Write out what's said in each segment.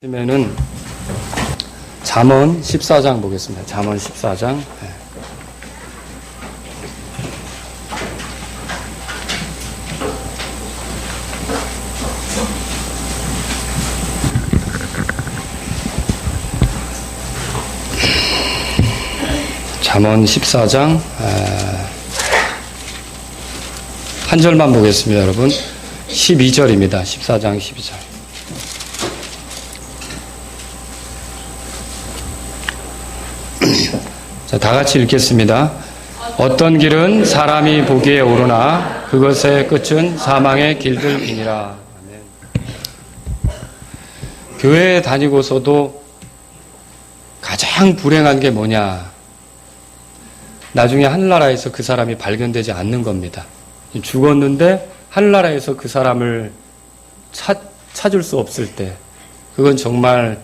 그러면은 잠언 14장 보겠습니다. 잠언 14장. 잠언 14장 한 절만 보겠습니다, 여러분. 12절입니다. 14장 12절. 자, 다 같이 읽겠습니다. 어떤 길은 사람이 보기에 오르나 그것의 끝은 사망의 길들이니라. 아멘. 교회에 다니고서도 가장 불행한 게 뭐냐? 나중에 하늘나라에서 그 사람이 발견되지 않는 겁니다. 죽었는데 하늘나라에서 그 사람을 찾을 수 없을 때, 그건 정말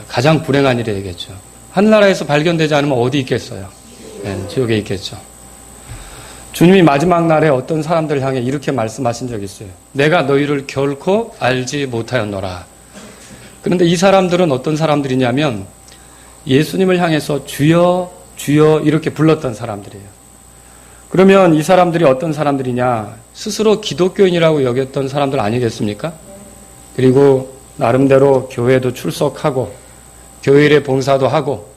가장 불행한 일이 되겠죠. 하늘나라에서 발견되지 않으면 어디 있겠어요? 지옥에 있겠죠. 주님이 마지막 날에 어떤 사람들을 향해 이렇게 말씀하신 적이 있어요. 내가 너희를 결코 알지 못하였노라. 그런데 이 사람들은 어떤 사람들이냐면 예수님을 향해서 주여 주여 이렇게 불렀던 사람들이에요. 그러면 이 사람들이 어떤 사람들이냐? 스스로 기독교인이라고 여겼던 사람들 아니겠습니까? 그리고 나름대로 교회도 출석하고 교회일에 봉사도 하고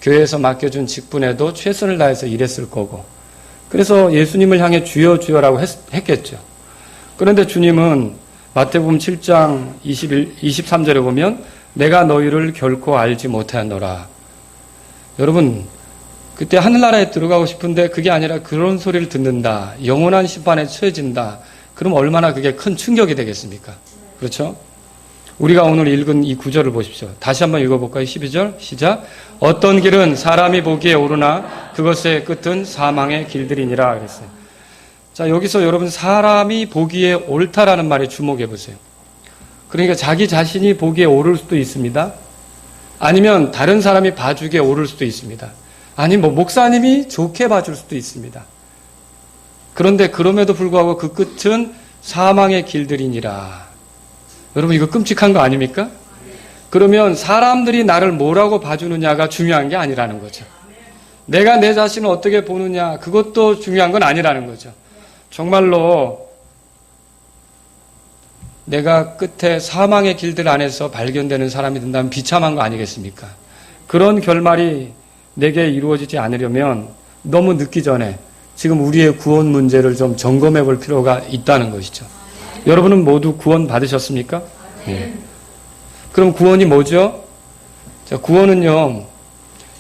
교회에서 맡겨준 직분에도 최선을 다해서 일했을 거고, 그래서 예수님을 향해 주여 주여라고 했겠죠. 그런데 주님은 마태복음 7장 23절에 보면 내가 너희를 결코 알지 못하였노라. 여러분, 그때 하늘나라에 들어가고 싶은데 그게 아니라 그런 소리를 듣는다, 영원한 심판에 처해진다. 그럼 얼마나 그게 큰 충격이 되겠습니까? 그렇죠? 우리가 오늘 읽은 이 구절을 보십시오. 다시 한번 읽어볼까요? 12절 시작. 어떤 길은 사람이 보기에 오르나 그것의 끝은 사망의 길들이니라 그랬어요. 자, 여기서 여러분 사람이 보기에 옳다라는 말에 주목해 보세요. 그러니까 자기 자신이 보기에 오를 수도 있습니다. 아니면 다른 사람이 봐주기에 오를 수도 있습니다. 아니 목사님이 좋게 봐줄 수도 있습니다. 그런데 그럼에도 불구하고 그 끝은 사망의 길들이니라. 여러분 이거 끔찍한 거 아닙니까? 그러면 사람들이 나를 뭐라고 봐주느냐가 중요한 게 아니라는 거죠. 내가 내 자신을 어떻게 보느냐, 그것도 중요한 건 아니라는 거죠. 정말로 내가 끝에 사망의 길들 안에서 발견되는 사람이 된다면 비참한 거 아니겠습니까? 그런 결말이 내게 이루어지지 않으려면 너무 늦기 전에 지금 우리의 구원 문제를 좀 점검해 볼 필요가 있다는 것이죠. 여러분은 모두 구원 받으셨습니까? 네. 그럼 구원이 뭐죠? 자, 구원은요,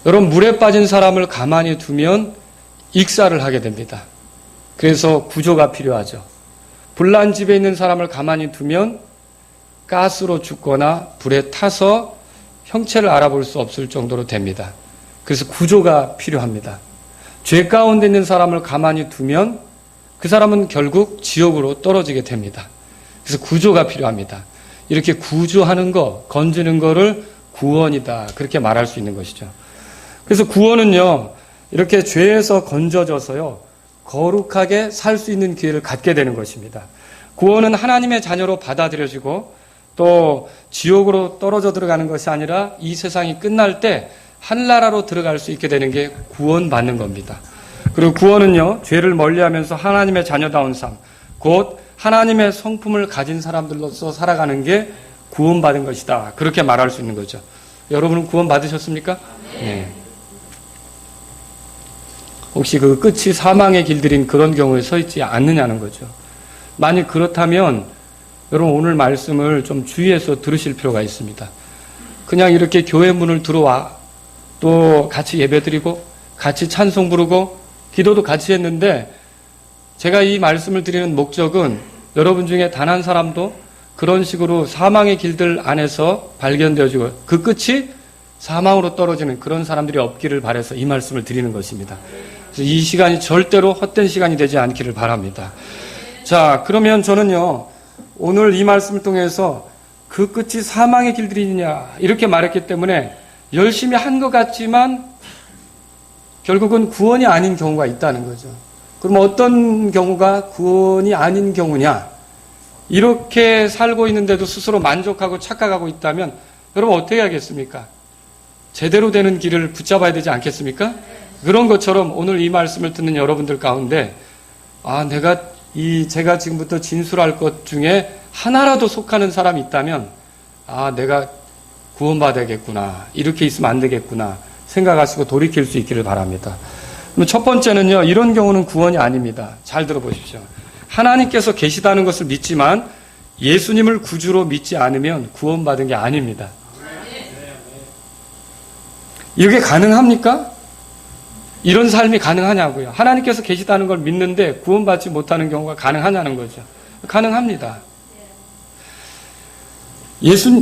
여러분 물에 빠진 사람을 가만히 두면 익사를 하게 됩니다. 그래서 구조가 필요하죠. 불난 집에 있는 사람을 가만히 두면 가스로 죽거나 불에 타서 형체를 알아볼 수 없을 정도로 됩니다. 그래서 구조가 필요합니다. 죄 가운데 있는 사람을 가만히 두면 그 사람은 결국 지옥으로 떨어지게 됩니다. 그래서 구조가 필요합니다. 이렇게 구조하는 거, 건지는 거를 구원이다, 그렇게 말할 수 있는 것이죠. 그래서 구원은요, 이렇게 죄에서 건져져서요, 거룩하게 살 수 있는 기회를 갖게 되는 것입니다. 구원은 하나님의 자녀로 받아들여지고 또 지옥으로 떨어져 들어가는 것이 아니라 이 세상이 끝날 때 하늘나라로 들어갈 수 있게 되는 게 구원받는 겁니다. 그리고 구원은요, 죄를 멀리하면서 하나님의 자녀다운 삶, 곧 하나님의 성품을 가진 사람들로서 살아가는 게 구원받은 것이다, 그렇게 말할 수 있는 거죠. 여러분은 구원받으셨습니까? 네. 혹시 그 끝이 사망의 길들인 그런 경우에 서 있지 않느냐는 거죠. 만약 그렇다면 여러분 오늘 말씀을 좀 주의해서 들으실 필요가 있습니다. 그냥 이렇게 교회 문을 들어와 또 같이 예배드리고 같이 찬송 부르고 기도도 같이 했는데, 제가 이 말씀을 드리는 목적은 여러분 중에 단 한 사람도 그런 식으로 사망의 길들 안에서 발견되어지고 그 끝이 사망으로 떨어지는 그런 사람들이 없기를 바라서 이 말씀을 드리는 것입니다. 그래서 이 시간이 절대로 헛된 시간이 되지 않기를 바랍니다. 자, 그러면 저는요, 오늘 이 말씀을 통해서 그 끝이 사망의 길들이냐 이렇게 말했기 때문에 열심히 한 것 같지만 결국은 구원이 아닌 경우가 있다는 거죠. 그럼 어떤 경우가 구원이 아닌 경우냐? 이렇게 살고 있는데도 스스로 만족하고 착각하고 있다면 여러분 어떻게 하겠습니까? 제대로 되는 길을 붙잡아야 되지 않겠습니까? 그런 것처럼 오늘 이 말씀을 듣는 여러분들 가운데 제가 지금부터 진술할 것 중에 하나라도 속하는 사람이 있다면 내가 구원받아야겠구나, 이렇게 있으면 안 되겠구나 생각하시고 돌이킬 수 있기를 바랍니다. 그럼 첫 번째는요, 이런 경우는 구원이 아닙니다. 잘 들어보십시오. 하나님께서 계시다는 것을 믿지만 예수님을 구주로 믿지 않으면 구원받은 게 아닙니다. 이게 가능합니까? 이런 삶이 가능하냐고요. 하나님께서 계시다는 걸 믿는데 구원받지 못하는 경우가 가능하냐는 거죠. 가능합니다.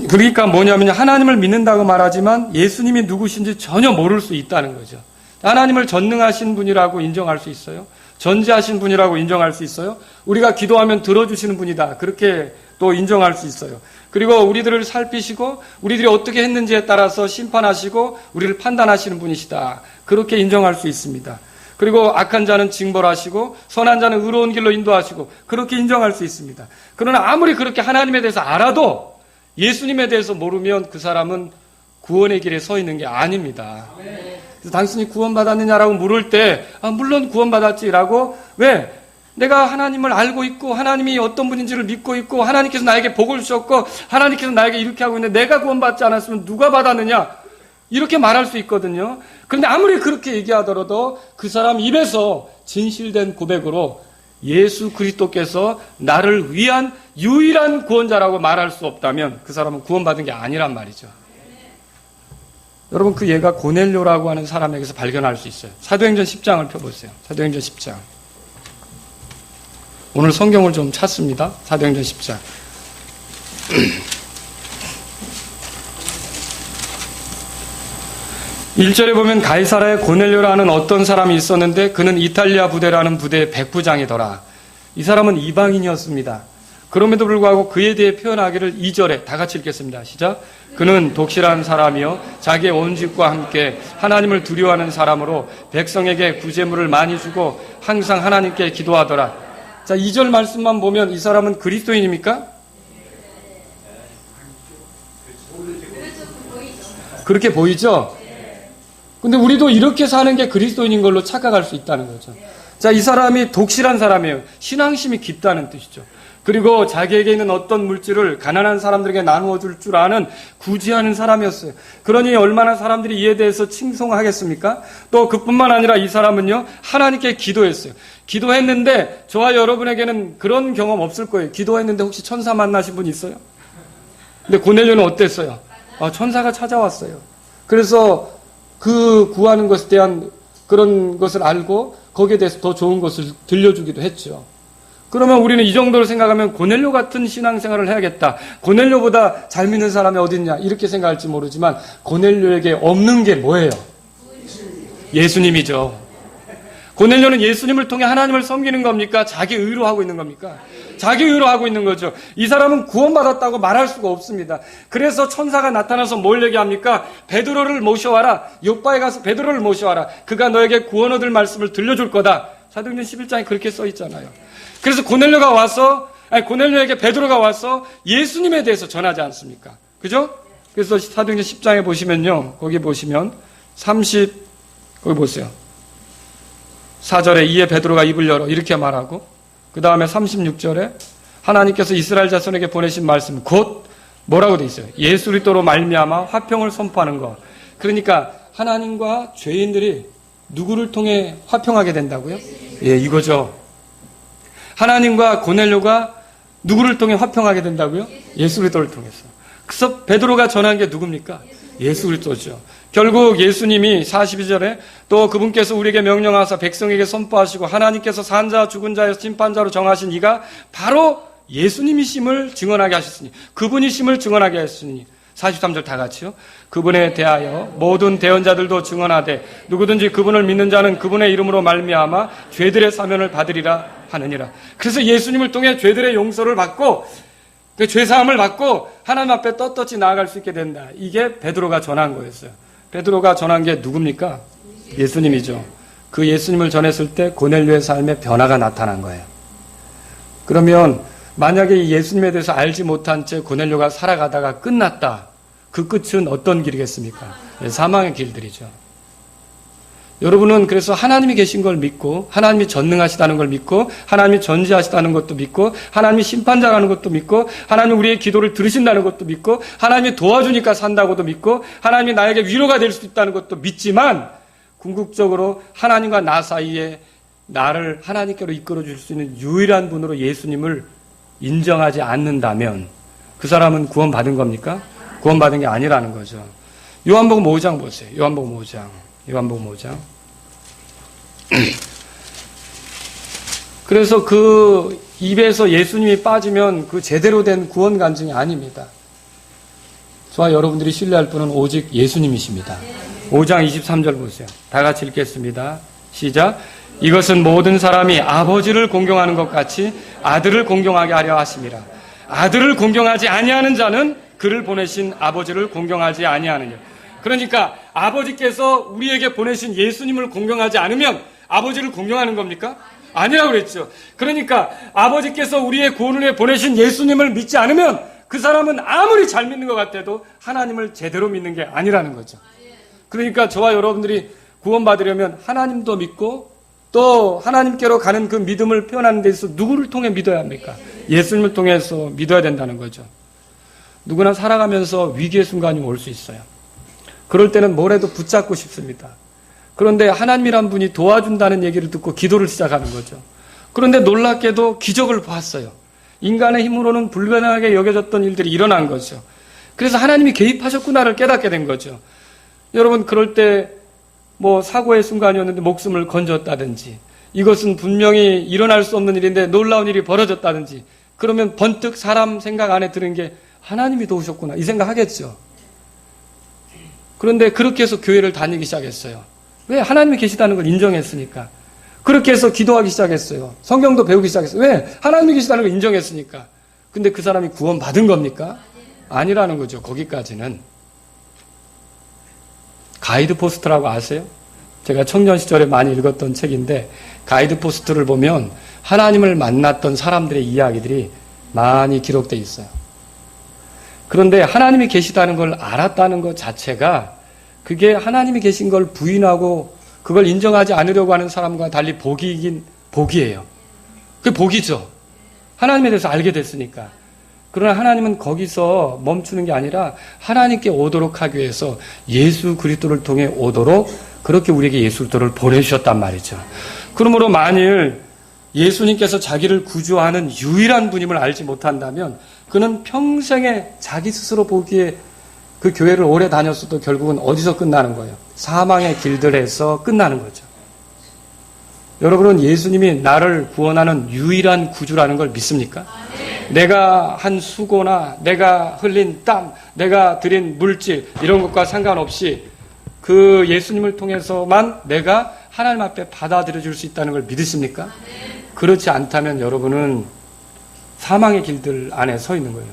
그러니까 뭐냐면 하나님을 믿는다고 말하지만 예수님이 누구신지 전혀 모를 수 있다는 거죠. 하나님을 전능하신 분이라고 인정할 수 있어요. 전지하신 분이라고 인정할 수 있어요. 우리가 기도하면 들어주시는 분이다, 그렇게 또 인정할 수 있어요. 그리고 우리들을 살피시고 우리들이 어떻게 했는지에 따라서 심판하시고 우리를 판단하시는 분이시다, 그렇게 인정할 수 있습니다. 그리고 악한 자는 징벌하시고 선한 자는 의로운 길로 인도하시고 그렇게 인정할 수 있습니다. 그러나 아무리 그렇게 하나님에 대해서 알아도 예수님에 대해서 모르면 그 사람은 구원의 길에 서 있는 게 아닙니다. 그래서 당신이 구원받았느냐라고 물을 때 물론 구원받았지라고, 왜? 내가 하나님을 알고 있고 하나님이 어떤 분인지를 믿고 있고 하나님께서 나에게 복을 주셨고 하나님께서 나에게 이렇게 하고 있는데 내가 구원받지 않았으면 누가 받았느냐, 이렇게 말할 수 있거든요. 그런데 아무리 그렇게 얘기하더라도 그 사람 입에서 진실된 고백으로 예수 그리스도께서 나를 위한 유일한 구원자라고 말할 수 없다면 그 사람은 구원받은 게 아니란 말이죠. 여러분, 그 예가 고넬료라고 하는 사람에게서 발견할 수 있어요. 사도행전 10장을 펴보세요. 사도행전 10장. 오늘 성경을 좀 찾습니다. 사도행전 10장. 1절에 보면 가이사라에 고넬료라는 어떤 사람이 있었는데 그는 이탈리아 부대라는 부대의 백부장이더라. 이 사람은 이방인이었습니다. 그럼에도 불구하고 그에 대해 표현하기를 2절에 다 같이 읽겠습니다. 시작. 그는 독실한 사람이요 자기의 온 집과 함께 하나님을 두려워하는 사람으로 백성에게 구제물을 많이 주고 항상 하나님께 기도하더라. 자, 2절 말씀만 보면 이 사람은 그리스도인입니까? 그렇게 보이죠? 근데 우리도 이렇게 사는 게 그리스도인인 걸로 착각할 수 있다는 거죠. 자, 이 사람이 독실한 사람이에요. 신앙심이 깊다는 뜻이죠. 그리고 자기에게 있는 어떤 물질을 가난한 사람들에게 나누어 줄 줄 아는 구제하는 사람이었어요. 그러니 얼마나 사람들이 이에 대해서 칭송하겠습니까? 또 그뿐만 아니라 이 사람은요, 하나님께 기도했어요. 기도했는데 저와 여러분에게는 그런 경험 없을 거예요. 기도했는데 혹시 천사 만나신 분 있어요? 근데 고넬료는 어땠어요? 천사가 찾아왔어요. 그래서 그 구하는 것에 대한 그런 것을 알고 거기에 대해서 더 좋은 것을 들려주기도 했죠. 그러면 우리는 이 정도로 생각하면 고넬료 같은 신앙생활을 해야겠다, 고넬료보다 잘 믿는 사람이 어디 있냐, 이렇게 생각할지 모르지만 고넬료에게 없는 게 뭐예요? 예수님이죠. 고넬료는 예수님을 통해 하나님을 섬기는 겁니까? 자기 의로 하고 있는 겁니까? 자기 의로 하고 있는 거죠. 이 사람은 구원받았다고 말할 수가 없습니다. 그래서 천사가 나타나서 뭘 얘기합니까? 베드로를 모셔와라. 요빠에 가서 베드로를 모셔와라. 그가 너에게 구원 얻을 말씀을 들려줄 거다. 사도행전 11장에 그렇게 써 있잖아요. 그래서 고넬료에게 베드로가 와서 예수님에 대해서 전하지 않습니까? 그죠? 그래서 사도행전 10장에 보시면요, 거기 보시면 거기 보세요. 4절에 이에 베드로가 입을 열어 이렇게 말하고, 그 다음에 36절에 하나님께서 이스라엘 자손에게 보내신 말씀, 곧 뭐라고 돼 있어요? 예수 그리스도로 말미암아 화평을 선포하는 것. 그러니까 하나님과 죄인들이 누구를 통해 화평하게 된다고요? 예, 이거죠. 하나님과 고넬료가 누구를 통해 화평하게 된다고요? 예수 그리스도를 통해서. 그래서 베드로가 전한 게 누굽니까? 예수 그리스도죠. 결국 예수님이 42절에 또 그분께서 우리에게 명령하사 백성에게 선포하시고 하나님께서 산 자 죽은 자에서 심판자로 정하신 이가 바로 예수님이심을 증언하게 하셨으니, 그분이심을 증언하게 하셨으니, 43절 다 같이요. 그분에 대하여 모든 대언자들도 증언하되 누구든지 그분을 믿는 자는 그분의 이름으로 말미암아 죄들의 사면을 받으리라 하느니라. 그래서 예수님을 통해 죄들의 용서를 받고 그 죄사함을 받고 하나님 앞에 떳떳이 나아갈 수 있게 된다. 이게 베드로가 전한 거였어요. 베드로가 전한 게 누굽니까? 예수님이죠. 그 예수님을 전했을 때 고넬료의 삶에 변화가 나타난 거예요. 그러면 만약에 예수님에 대해서 알지 못한 채 고넬료가 살아가다가 끝났다. 그 끝은 어떤 길이겠습니까? 사망의 길들이죠. 여러분은 그래서 하나님이 계신 걸 믿고, 하나님이 전능하시다는 걸 믿고, 하나님이 전지하시다는 것도 믿고, 하나님이 심판자라는 것도 믿고, 하나님이 우리의 기도를 들으신다는 것도 믿고, 하나님이 도와주니까 산다고도 믿고, 하나님이 나에게 위로가 될 수 있다는 것도 믿지만, 궁극적으로 하나님과 나 사이에 나를 하나님께로 이끌어 줄 수 있는 유일한 분으로 예수님을 인정하지 않는다면 그 사람은 구원받은 겁니까? 구원받은 게 아니라는 거죠. 요한복음 5장 보세요. 요한복음 5장. 그래서 그 입에서 예수님이 빠지면 그 제대로 된 구원 간증이 아닙니다. 저와 여러분들이 신뢰할 분은 오직 예수님이십니다. 5장 23절 보세요. 다 같이 읽겠습니다. 시작. 이것은 모든 사람이 아버지를 공경하는 것 같이 아들을 공경하게 하려 하심이라. 아들을 공경하지 아니하는 자는 그를 보내신 아버지를 공경하지 아니하느냐. 그러니까 아버지께서 우리에게 보내신 예수님을 공경하지 않으면 아버지를 공경하는 겁니까? 아니라고 그랬죠. 그러니까 아버지께서 우리의 구원을 위해 보내신 예수님을 믿지 않으면 그 사람은 아무리 잘 믿는 것 같아도 하나님을 제대로 믿는 게 아니라는 거죠. 그러니까 저와 여러분들이 구원받으려면 하나님도 믿고 또 하나님께로 가는 그 믿음을 표현하는 데 있어서 누구를 통해 믿어야 합니까? 예수님을 통해서 믿어야 된다는 거죠. 누구나 살아가면서 위기의 순간이 올 수 있어요. 그럴 때는 뭐라도 붙잡고 싶습니다. 그런데 하나님이란 분이 도와준다는 얘기를 듣고 기도를 시작하는 거죠. 그런데 놀랍게도 기적을 봤어요. 인간의 힘으로는 불가능하게 여겨졌던 일들이 일어난 거죠. 그래서 하나님이 개입하셨구나를 깨닫게 된 거죠. 여러분, 그럴 때 뭐 사고의 순간이었는데 목숨을 건졌다든지, 이것은 분명히 일어날 수 없는 일인데 놀라운 일이 벌어졌다든지, 그러면 번뜩 사람 생각 안에 드는 게 하나님이 도우셨구나 이 생각 하겠죠. 그런데 그렇게 해서 교회를 다니기 시작했어요. 왜? 하나님이 계시다는 걸 인정했으니까. 그렇게 해서 기도하기 시작했어요. 성경도 배우기 시작했어요. 왜? 하나님이 계시다는 걸 인정했으니까. 근데 그 사람이 구원받은 겁니까? 아니라는 거죠. 거기까지는. 가이드 포스트라고 아세요? 제가 청년 시절에 많이 읽었던 책인데 가이드 포스트를 보면 하나님을 만났던 사람들의 이야기들이 많이 기록되어 있어요. 그런데 하나님이 계시다는 걸 알았다는 것 자체가 그게 하나님이 계신 걸 부인하고 그걸 인정하지 않으려고 하는 사람과 달리 복이긴 복이에요. 그게 복이죠. 하나님에 대해서 알게 됐으니까. 그러나 하나님은 거기서 멈추는 게 아니라 하나님께 오도록 하기 위해서 예수 그리스도를 통해 오도록 그렇게 우리에게 예수 그리스도를 보내주셨단 말이죠. 그러므로 만일 예수님께서 자기를 구주하는 유일한 분임을 알지 못한다면 그는 평생에 자기 스스로 보기에 그 교회를 오래 다녔어도 결국은 어디서 끝나는 거예요? 사망의 길들에서 끝나는 거죠. 여러분은 예수님이 나를 구원하는 유일한 구주라는 걸 믿습니까? 내가 한 수고나 내가 흘린 땀, 내가 들인 물질 이런 것과 상관없이 그 예수님을 통해서만 내가 하나님 앞에 받아들여 줄 수 있다는 걸 믿으십니까? 그렇지 않다면 여러분은 사망의 길들 안에 서 있는 거예요.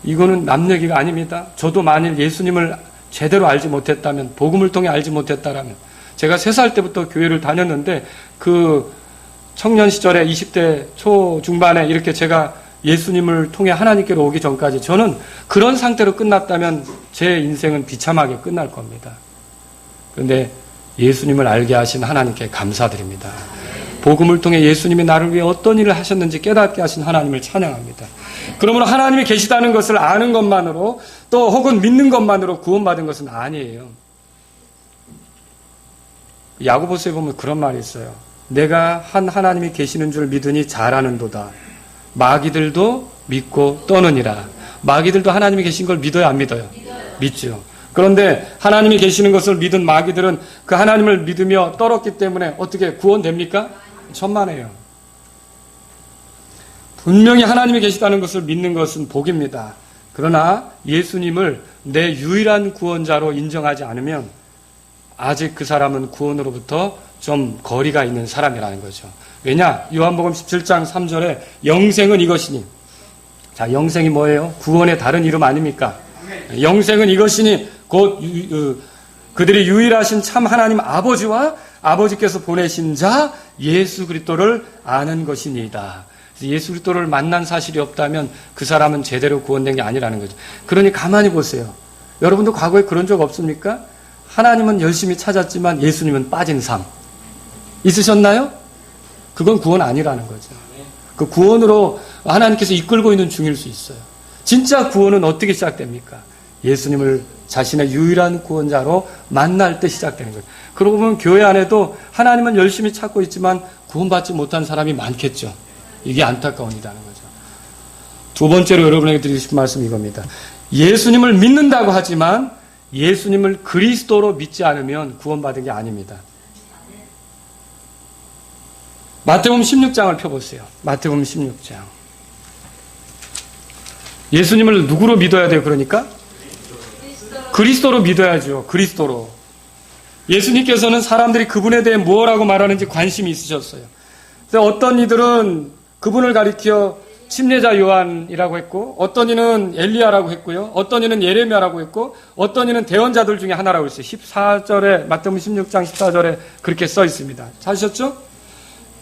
이거는 남 얘기가 아닙니다. 저도 만일 예수님을 제대로 알지 못했다면, 복음을 통해 알지 못했다라면, 제가 3살 때부터 교회를 다녔는데 그 청년 시절에 20대 초중반에 이렇게 제가 예수님을 통해 하나님께로 오기 전까지 저는 그런 상태로 끝났다면 제 인생은 비참하게 끝날 겁니다. 그런데 예수님을 알게 하신 하나님께 감사드립니다. 복음을 통해 예수님이 나를 위해 어떤 일을 하셨는지 깨닫게 하신 하나님을 찬양합니다. 그러므로 하나님이 계시다는 것을 아는 것만으로 또 혹은 믿는 것만으로 구원받은 것은 아니에요. 야고보서에 보면 그런 말이 있어요. 내가 한 하나님이 계시는 줄 믿으니 잘하는도다. 마귀들도 믿고 떠느니라. 마귀들도 하나님이 계신 걸 믿어요, 안 믿어요? 믿죠. 그런데 하나님이 계시는 것을 믿은 마귀들은 그 하나님을 믿으며 떨었기 때문에 어떻게 구원됩니까? 천만에요. 분명히 하나님이 계시다는 것을 믿는 것은 복입니다. 그러나 예수님을 내 유일한 구원자로 인정하지 않으면 아직 그 사람은 구원으로부터 좀 거리가 있는 사람이라는 거죠. 왜냐? 요한복음 17장 3절에 영생은 이것이니. 자, 영생이 뭐예요? 구원의 다른 이름 아닙니까? 영생은 이것이니 곧 그들이 유일하신 참 하나님 아버지와 아버지께서 보내신 자 예수 그리스도를 아는 것이니이다. 예수 그리스도를 만난 사실이 없다면 그 사람은 제대로 구원된 게 아니라는 거죠. 그러니 가만히 보세요. 여러분도 과거에 그런 적 없습니까? 하나님은 열심히 찾았지만 예수님은 빠진 삶. 있으셨나요? 그건 구원 아니라는 거죠. 그 구원으로 하나님께서 이끌고 있는 중일 수 있어요. 진짜 구원은 어떻게 시작됩니까? 예수님을 자신의 유일한 구원자로 만날 때 시작되는 거예요. 그러고 보면 교회 안에도 하나님은 열심히 찾고 있지만 구원받지 못한 사람이 많겠죠. 이게 안타까운 일이라는 거죠. 두 번째로 여러분에게 드리고 싶은 말씀이 이겁니다. 예수님을 믿는다고 하지만 예수님을 그리스도로 믿지 않으면 구원받은 게 아닙니다. 마태복음 16장을 펴보세요. 마태복음 16장. 예수님을 누구로 믿어야 돼요? 그러니까? 그리스도로 믿어야죠. 그리스도로. 예수님께서는 사람들이 그분에 대해 무엇라고 말하는지 관심이 있으셨어요. 어떤 이들은 그분을 가리켜 침례자 요한이라고 했고, 어떤 이는 엘리야라고 했고요, 어떤 이는 예레미야라고 했고, 어떤 이는 대언자들 중에 하나라고 했어요. 14절에, 마태복음 16장 14절에 그렇게 써 있습니다. 찾으셨죠?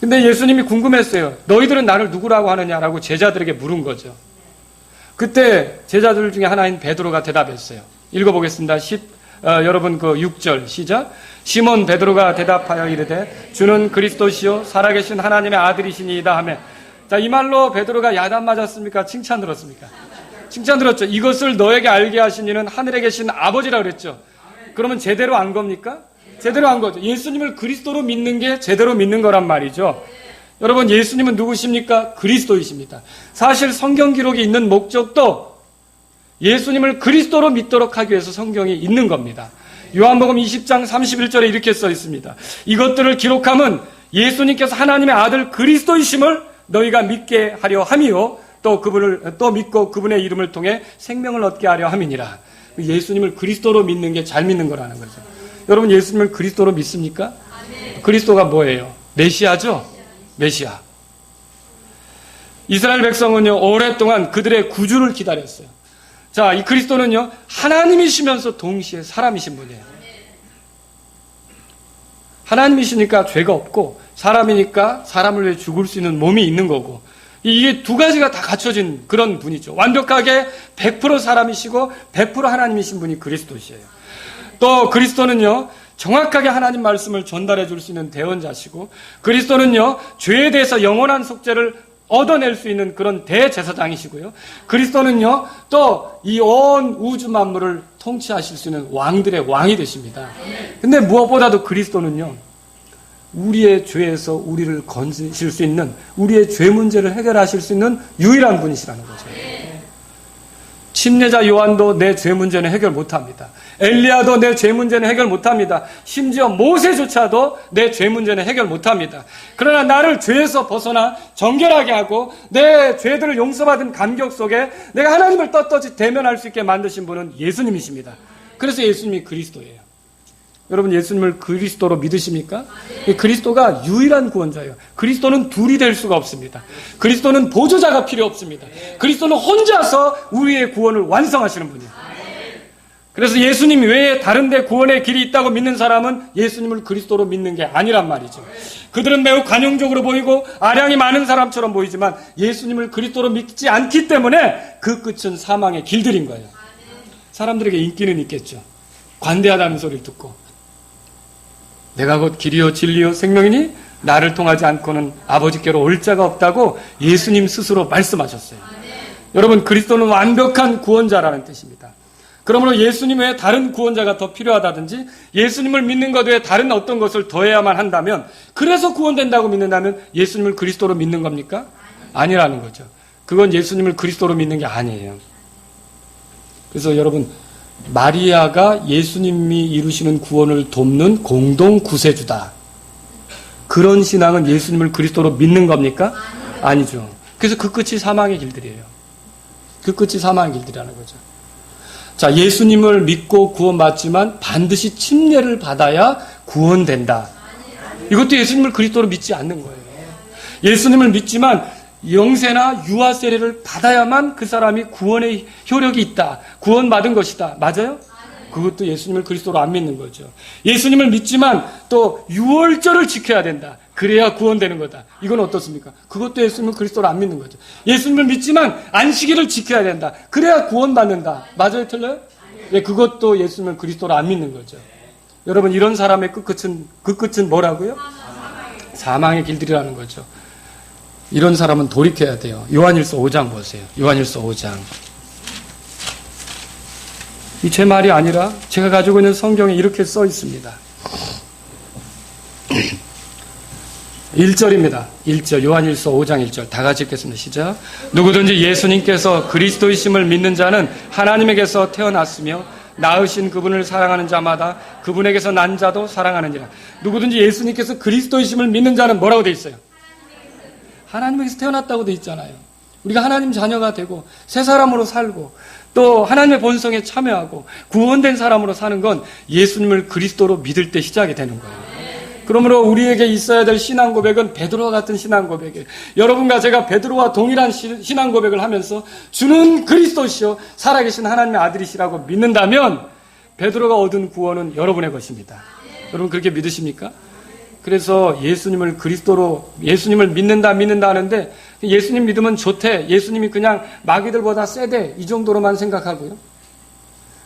근데 예수님이 궁금했어요. 너희들은 나를 누구라고 하느냐라고 제자들에게 물은 거죠. 그때 제자들 중에 하나인 베드로가 대답했어요. 읽어보겠습니다. 여러분 그 6절 시작. 시몬 베드로가 대답하여 이르되 주는 그리스도시요 살아계신 하나님의 아들이시니이다 하며, 자, 이 말로 베드로가 야단 맞았습니까? 칭찬 들었습니까? 칭찬 들었죠. 이것을 너에게 알게 하신 이는 하늘에 계신 아버지라 그랬죠. 그러면 제대로 안 겁니까? 제대로 안 거죠. 예수님을 그리스도로 믿는 게 제대로 믿는 거란 말이죠. 여러분, 예수님은 누구십니까? 그리스도이십니다. 사실 성경 기록이 있는 목적도 예수님을 그리스도로 믿도록 하기 위해서 성경이 있는 겁니다. 요한복음 20장 31절에 이렇게 써 있습니다. 이것들을 기록함은 예수님께서 하나님의 아들 그리스도이심을 너희가 믿게 하려 함이요 또 그분을 또 믿고 그분의 이름을 통해 생명을 얻게 하려 함이니라. 예수님을 그리스도로 믿는 게 잘 믿는 거라는 거죠. 여러분, 예수님을 그리스도로 믿습니까? 그리스도가 뭐예요? 메시아죠? 메시아. 이스라엘 백성은요, 오랫동안 그들의 구주를 기다렸어요. 자, 이 그리스도는요, 하나님이시면서 동시에 사람이신 분이에요. 하나님이시니까 죄가 없고, 사람이니까 사람을 위해 죽을 수 있는 몸이 있는 거고, 이게 두 가지가 다 갖춰진 그런 분이죠. 완벽하게 100% 사람이시고 100% 하나님이신 분이 그리스도시에요. 또 그리스도는요, 정확하게 하나님 말씀을 전달해 줄 수 있는 대언자시고, 그리스도는요, 죄에 대해서 영원한 속죄를 얻어낼 수 있는 그런 대제사장이시고요. 그리스도는요, 또 이 온 우주 만물을 통치하실 수 있는 왕들의 왕이 되십니다. 근데 무엇보다도 그리스도는요, 우리의 죄에서 우리를 건지실 수 있는, 우리의 죄 문제를 해결하실 수 있는 유일한 분이시라는 거죠. 침례자 요한도 내 죄 문제는 해결 못합니다. 엘리야도 내 죄 문제는 해결 못합니다. 심지어 모세조차도 내 죄 문제는 해결 못합니다. 그러나 나를 죄에서 벗어나 정결하게 하고 내 죄들을 용서받은 감격 속에 내가 하나님을 떳떳이 대면할 수 있게 만드신 분은 예수님이십니다. 그래서 예수님이 그리스도예요. 여러분, 예수님을 그리스도로 믿으십니까? 그리스도가 유일한 구원자예요. 그리스도는 둘이 될 수가 없습니다. 그리스도는 보조자가 필요 없습니다. 그리스도는 혼자서 우리의 구원을 완성하시는 분이에요. 그래서 예수님 외에 다른 데 구원의 길이 있다고 믿는 사람은 예수님을 그리스도로 믿는 게 아니란 말이죠. 그들은 매우 관용적으로 보이고 아량이 많은 사람처럼 보이지만 예수님을 그리스도로 믿지 않기 때문에 그 끝은 사망의 길들인 거예요. 사람들에게 인기는 있겠죠. 관대하다는 소리를 듣고, 내가 곧 길이요 진리요 생명이니 나를 통하지 않고는 아버지께로 올 자가 없다고 예수님 스스로 말씀하셨어요. 여러분, 그리스도는 완벽한 구원자라는 뜻입니다. 그러므로 예수님 외에 다른 구원자가 더 필요하다든지 예수님을 믿는 것 외에 다른 어떤 것을 더해야만 한다면, 그래서 구원된다고 믿는다면 예수님을 그리스도로 믿는 겁니까? 아니라는 거죠. 그건 예수님을 그리스도로 믿는 게 아니에요. 그래서 여러분, 마리아가 예수님이 이루시는 구원을 돕는 공동 구세주다. 그런 신앙은 예수님을 그리스도로 믿는 겁니까? 아니죠. 그래서 그 끝이 사망의 길들이에요. 그 끝이 사망의 길들이라는 거죠. 자, 예수님을 믿고 구원받지만 반드시 침례를 받아야 구원된다. 이것도 예수님을 그리스도로 믿지 않는 거예요. 예수님을 믿지만 영세나 유아 세례를 받아야만 그 사람이 구원의 효력이 있다, 구원받은 것이다. 맞아요? 그것도 예수님을 그리스도로 안 믿는 거죠. 예수님을 믿지만 또 유월절을 지켜야 된다, 그래야 구원되는 거다. 이건 어떻습니까? 그것도 예수님을 그리스도로 안 믿는 거죠. 예수님을 믿지만 안식일을 지켜야 된다. 그래야 구원받는다. 맞아요, 틀려요? 예, 그것도 예수님을 그리스도로 안 믿는 거죠. 여러분, 이런 사람의 그 끝은 뭐라고요? 사망의 길들이라는 거죠. 이런 사람은 돌이켜야 돼요. 요한일서 5장 보세요. 요한일서 5장. 이 제 말이 아니라 제가 가지고 있는 성경에 이렇게 써 있습니다. 1절입니다. 1절, 요한일서 5장 1절. 다 같이 읽겠습니다. 시작. 누구든지 예수님께서 그리스도이심을 믿는 자는 하나님에게서 태어났으며 낳으신 그분을 사랑하는 자마다 그분에게서 난 자도 사랑하느니라. 누구든지 예수님께서 그리스도이심을 믿는 자는 뭐라고 돼 있어요? 하나님에게서 태어났다고 돼 있잖아요. 우리가 하나님 자녀가 되고 새 사람으로 살고 또 하나님의 본성에 참여하고 구원된 사람으로 사는 건 예수님을 그리스도로 믿을 때 시작이 되는 거예요. 그러므로 우리에게 있어야 될 신앙 고백은 베드로와 같은 신앙 고백이에요. 여러분과 제가 베드로와 동일한 신앙 고백을 하면서 주는 그리스도시요 살아계신 하나님의 아들이시라고 믿는다면 베드로가 얻은 구원은 여러분의 것입니다. 여러분 그렇게 믿으십니까? 그래서 예수님을 그리스도로 예수님을 믿는다 하는데 예수님 믿으면 좋대. 예수님이 그냥 마귀들보다 세대 이 정도로만 생각하고요.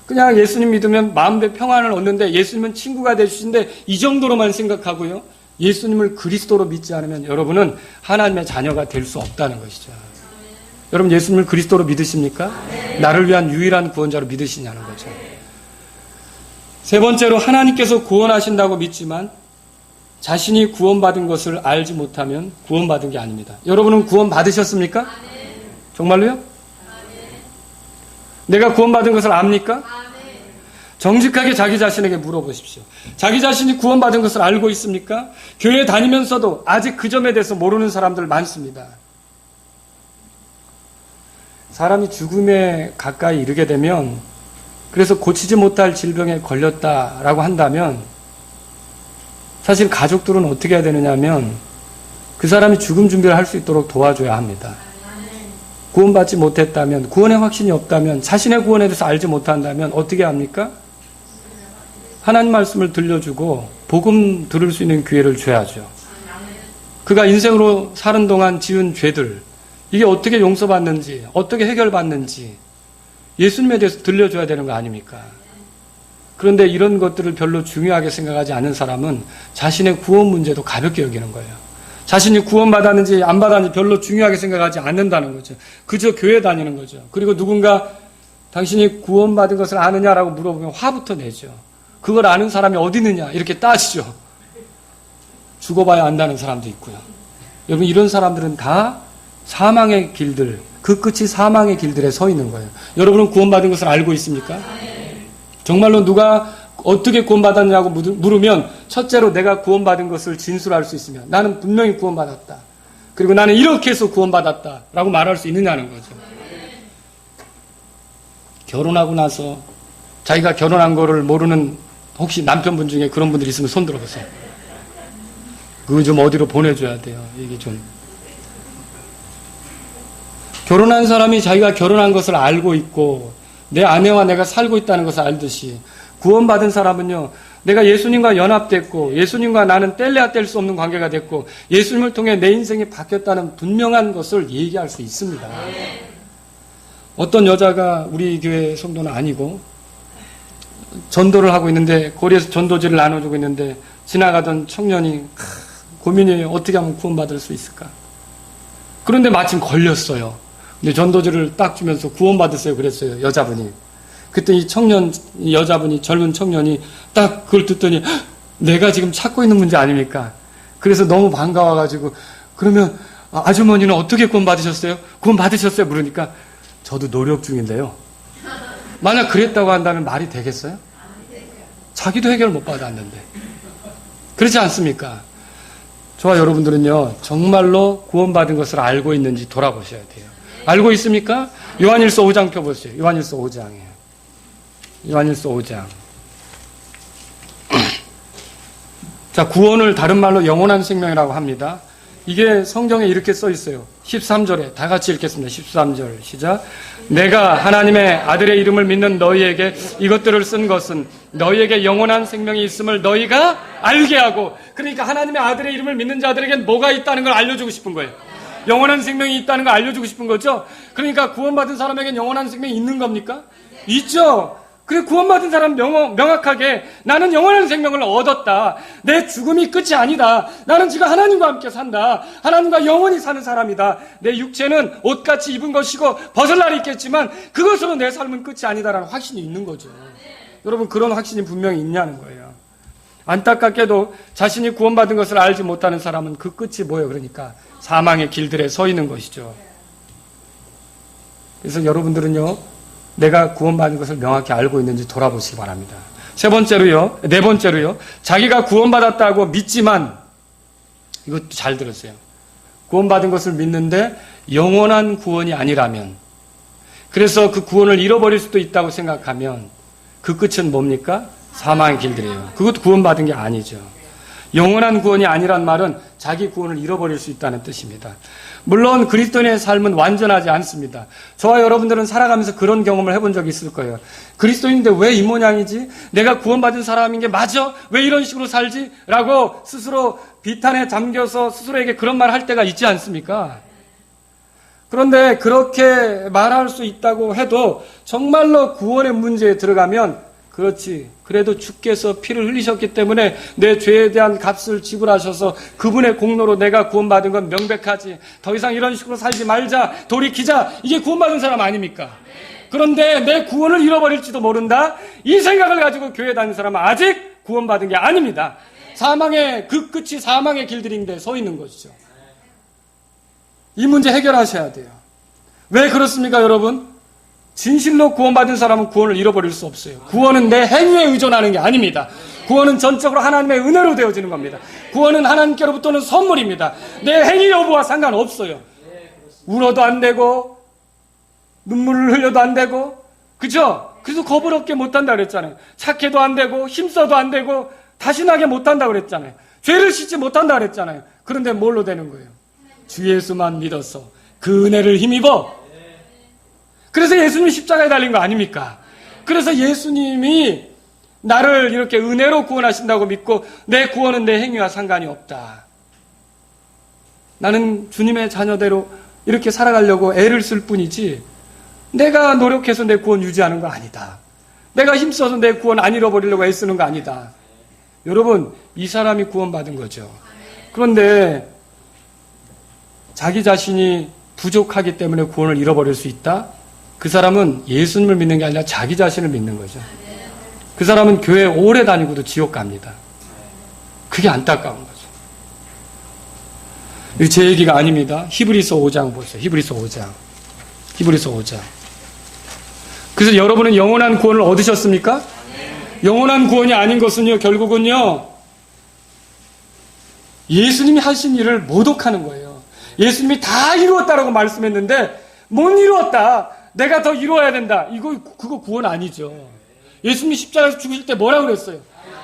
그냥 예수님 믿으면 마음의 평안을 얻는데 예수님은 친구가 되주신데 이 정도로만 생각하고요. 예수님을 그리스도로 믿지 않으면 여러분은 하나님의 자녀가 될 수 없다는 것이죠. 여러분 예수님을 그리스도로 믿으십니까? 나를 위한 유일한 구원자로 믿으시냐는 거죠. 세 번째로 하나님께서 구원하신다고 믿지만 자신이 구원받은 것을 알지 못하면 구원받은 게 아닙니다. 여러분은 구원받으셨습니까? 정말로요? 내가 구원받은 것을 압니까? 정직하게 자기 자신에게 물어보십시오. 자기 자신이 구원받은 것을 알고 있습니까? 교회 다니면서도 아직 그 점에 대해서 모르는 사람들 많습니다. 사람이 죽음에 가까이 이르게 되면 그래서 고치지 못할 질병에 걸렸다라고 한다면 사실 가족들은 어떻게 해야 되느냐 하면 그 사람이 죽음 준비를 할 수 있도록 도와줘야 합니다. 구원받지 못했다면, 구원의 확신이 없다면, 자신의 구원에 대해서 알지 못한다면 어떻게 합니까? 하나님 말씀을 들려주고 복음 들을 수 있는 기회를 줘야죠. 그가 인생으로 사는 동안 지은 죄들, 이게 어떻게 용서받는지, 어떻게 해결받는지 예수님에 대해서 들려줘야 되는 거 아닙니까? 그런데 이런 것들을 별로 중요하게 생각하지 않는 사람은 자신의 구원 문제도 가볍게 여기는 거예요. 자신이 구원받았는지 안 받았는지 별로 중요하게 생각하지 않는다는 거죠. 그저 교회 다니는 거죠. 그리고 누군가 당신이 구원받은 것을 아느냐라고 물어보면 화부터 내죠. 그걸 아는 사람이 어디 있느냐 이렇게 따지죠. 죽어봐야 안다는 사람도 있고요. 여러분 이런 사람들은 다 사망의 길들, 그 끝이 사망의 길들에 서 있는 거예요. 여러분은 구원받은 것을 알고 있습니까? 정말로 누가 어떻게 구원받았냐고 물으면 첫째로 내가 구원받은 것을 진술할 수 있으면 나는 분명히 구원받았다. 그리고 나는 이렇게 해서 구원받았다 라고 말할 수 있느냐는 거죠. 결혼하고 나서 자기가 결혼한 거를 모르는 혹시 남편분 중에 그런 분들이 있으면 손 들어보세요. 그거 좀 어디로 보내줘야 돼요. 이게 좀. 결혼한 사람이 자기가 결혼한 것을 알고 있고 내 아내와 내가 살고 있다는 것을 알듯이 구원받은 사람은요, 내가 예수님과 연합됐고 예수님과 나는 뗄래야 뗄 수 없는 관계가 됐고 예수님을 통해 내 인생이 바뀌었다는 분명한 것을 얘기할 수 있습니다. 어떤 여자가 우리 교회 성도는 아니고 전도를 하고 있는데 거리에서 전도지를 나눠주고 있는데 지나가던 청년이 고민이에요. 어떻게 하면 구원받을 수 있을까? 그런데 마침 걸렸어요. 근데 전도지를 딱 주면서 구원받으세요 그랬어요. 여자분이. 그때 이 여자분이 젊은 청년이 딱 그걸 듣더니 내가 지금 찾고 있는 문제 아닙니까? 그래서 너무 반가워가지고 그러면 아주머니는 어떻게 구원받으셨어요? 구원받으셨어요? 물으니까 저도 노력 중인데요. 만약 그랬다고 한다면 말이 되겠어요? 자기도 해결 못 받았는데. 그렇지 않습니까? 저와 여러분들은요, 정말로 구원받은 것을 알고 있는지 돌아보셔야 돼요. 알고 있습니까? 요한일서 5장 펴보세요. 요한일서 5장이에요. 요한일서 5장. 자, 구원을 다른 말로 영원한 생명이라고 합니다. 이게 성경에 이렇게 써 있어요. 13절에 다 같이 읽겠습니다. 13절 시작. 내가 하나님의 아들의 이름을 믿는 너희에게 이것들을 쓴 것은 너희에게 영원한 생명이 있음을 너희가 알게 하고, 그러니까 하나님의 아들의 이름을 믿는 자들에겐 뭐가 있다는 걸 알려주고 싶은 거예요. 영원한 생명이 있다는 걸 알려주고 싶은 거죠. 그러니까 구원받은 사람에겐 영원한 생명이 있는 겁니까? 있죠. 그래, 구원받은 사람 명확하게 나는 영원한 생명을 얻었다. 내 죽음이 끝이 아니다. 나는 지금 하나님과 함께 산다. 하나님과 영원히 사는 사람이다. 내 육체는 옷같이 입은 것이고 벗을 날이 있겠지만 그것으로 내 삶은 끝이 아니다라는 확신이 있는 거죠. 여러분, 그런 확신이 분명히 있냐는 거예요. 안타깝게도 자신이 구원받은 것을 알지 못하는 사람은 그 끝이 뭐예요? 그러니까 사망의 길들에 서 있는 것이죠. 그래서 여러분들은요, 내가 구원받은 것을 명확히 알고 있는지 돌아보시기 바랍니다. 네 번째로요, 자기가 구원받았다고 믿지만, 이것도 잘 들었어요. 구원받은 것을 믿는데 영원한 구원이 아니라면, 그래서 그 구원을 잃어버릴 수도 있다고 생각하면 그 끝은 뭡니까? 사망의 길들이에요. 그것도 구원받은 게 아니죠. 영원한 구원이 아니란 말은 자기 구원을 잃어버릴 수 있다는 뜻입니다. 물론 그리스도인의 삶은 완전하지 않습니다. 저와 여러분들은 살아가면서 그런 경험을 해본 적이 있을 거예요. 그리스도인인데 왜 이 모양이지? 내가 구원받은 사람인 게 맞아? 왜 이런 식으로 살지? 라고 스스로 비탄에 잠겨서 스스로에게 그런 말 할 때가 있지 않습니까? 그런데 그렇게 말할 수 있다고 해도 정말로 구원의 문제에 들어가면, 그렇지, 그래도 주께서 피를 흘리셨기 때문에 내 죄에 대한 값을 지불하셔서 그분의 공로로 내가 구원받은 건 명백하지, 더 이상 이런 식으로 살지 말자, 돌이키자, 이게 구원받은 사람 아닙니까? 그런데 내 구원을 잃어버릴지도 모른다, 이 생각을 가지고 교회 다니는 사람은 아직 구원받은 게 아닙니다. 사망의 그 끝이 사망의 길들인데 서 있는 것이죠. 이 문제 해결하셔야 돼요. 왜 그렇습니까, 여러분? 진실로 구원받은 사람은 구원을 잃어버릴 수 없어요. 구원은 내 행위에 의존하는 게 아닙니다. 구원은 전적으로 하나님의 은혜로 되어지는 겁니다. 구원은 하나님께로부터는 선물입니다. 내 행위 여부와 상관없어요. 울어도 안 되고 눈물을 흘려도 안 되고, 그죠? 그래서 거부럽게 못한다 그랬잖아요. 착해도 안 되고 힘써도 안 되고 다신하게 못한다 그랬잖아요. 죄를 씻지 못한다 그랬잖아요. 그런데 뭘로 되는 거예요? 주 예수만 믿어서 그 은혜를 힘입어. 그래서 예수님이 십자가에 달린 거 아닙니까? 그래서 예수님이 나를 이렇게 은혜로 구원하신다고 믿고 내 구원은 내 행위와 상관이 없다. 나는 주님의 자녀대로 이렇게 살아가려고 애를 쓸 뿐이지 내가 노력해서 내 구원 유지하는 거 아니다. 내가 힘써서 내 구원 안 잃어버리려고 애쓰는 거 아니다. 여러분, 이 사람이 구원받은 거죠. 그런데 자기 자신이 부족하기 때문에 구원을 잃어버릴 수 있다? 그 사람은 예수님을 믿는 게 아니라 자기 자신을 믿는 거죠. 그 사람은 교회 오래 다니고도 지옥 갑니다. 그게 안타까운 거죠. 제 얘기가 아닙니다. 히브리서 5장 보세요. 히브리서 5장. 그래서 여러분은 영원한 구원을 얻으셨습니까? 영원한 구원이 아닌 것은요, 결국은요, 예수님이 하신 일을 모독하는 거예요. 예수님이 다 이루었다라고 말씀했는데 못 이루었다. 내가 더 이루어야 된다. 그거 구원 아니죠. 예수님이 십자가에서 죽으실 때 뭐라고 그랬어요?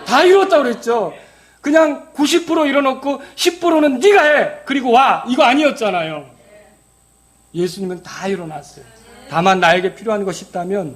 다 이루었다고 그랬죠. 그냥 90% 이뤄놓고 10%는 네가 해. 그리고 와. 이거 아니었잖아요. 예수님은 다 이뤄놨어요. 다만 나에게 필요한 것이 있다면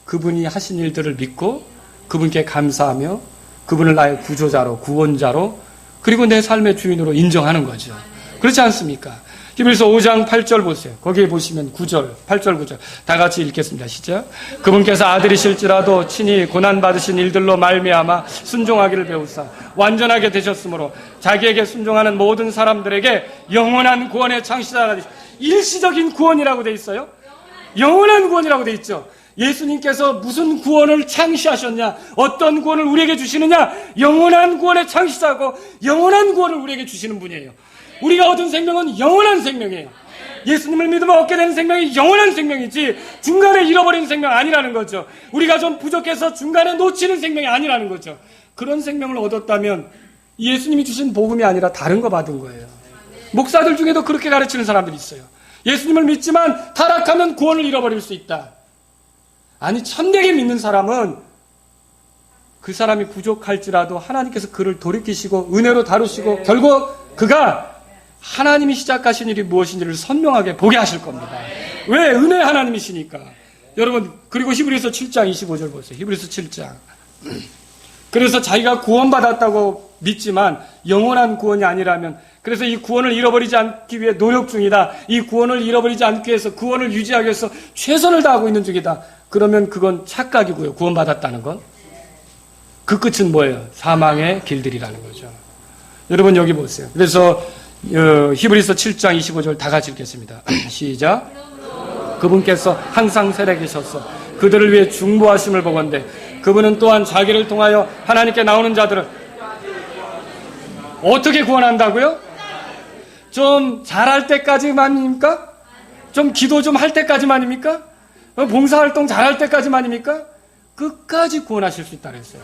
그분이 하신 일들을 믿고 그분께 감사하며 그분을 나의 구조자로, 구원자로, 그리고 내 삶의 주인으로 인정하는 거죠. 그렇지 않습니까? 히브리서 5장 8절 보세요. 거기에 보시면 9절, 8절, 9절 다 같이 읽겠습니다. 시작. 그분께서 아들이실지라도 친히 고난받으신 일들로 말미암아 순종하기를 배우사 완전하게 되셨으므로 자기에게 순종하는 모든 사람들에게 영원한 구원의 창시자가 되시고, 일시적인 구원이라고 돼 있어요. 영원한 구원이라고 돼 있죠. 예수님께서 무슨 구원을 창시하셨냐, 어떤 구원을 우리에게 주시느냐, 영원한 구원의 창시자고 영원한 구원을 우리에게 주시는 분이에요. 우리가 얻은 생명은 영원한 생명이에요. 예수님을 믿으면 얻게 되는 생명이 영원한 생명이지 중간에 잃어버리는 생명 아니라는 거죠. 우리가 좀 부족해서 중간에 놓치는 생명이 아니라는 거죠. 그런 생명을 얻었다면 예수님이 주신 복음이 아니라 다른 거 받은 거예요. 목사들 중에도 그렇게 가르치는 사람들이 있어요. 예수님을 믿지만 타락하면 구원을 잃어버릴 수 있다. 아니, 참되게 믿는 사람은 그 사람이 부족할지라도 하나님께서 그를 돌이키시고 은혜로 다루시고 결국 그가 하나님이 시작하신 일이 무엇인지를 선명하게 보게 하실 겁니다. 왜? 은혜 하나님이시니까. 여러분, 그리고 히브리서 7장 25절 보세요. 히브리서 7장. 그래서 자기가 구원받았다고 믿지만 영원한 구원이 아니라면, 그래서 이 구원을 잃어버리지 않기 위해 노력 중이다. 이 구원을 잃어버리지 않기 위해서, 구원을 유지하기 위해서 최선을 다하고 있는 중이다. 그러면 그건 착각이고요. 구원받았다는 건. 그 끝은 뭐예요? 사망의 길들이라는 거죠. 여러분 여기 보세요. 그래서 히브리서 7장 25절 다 같이 읽겠습니다. 시작. 그분께서 항상 살아계셔서 그들을 위해 중보하심을 보건대 그분은 또한 자기를 통하여 하나님께 나오는 자들을 어떻게 구원한다고요? 좀 잘할 때까지만입니까? 좀 기도 좀 할 때까지만입니까? 봉사활동 잘할 때까지만입니까? 끝까지 구원하실 수 있다 그랬어요.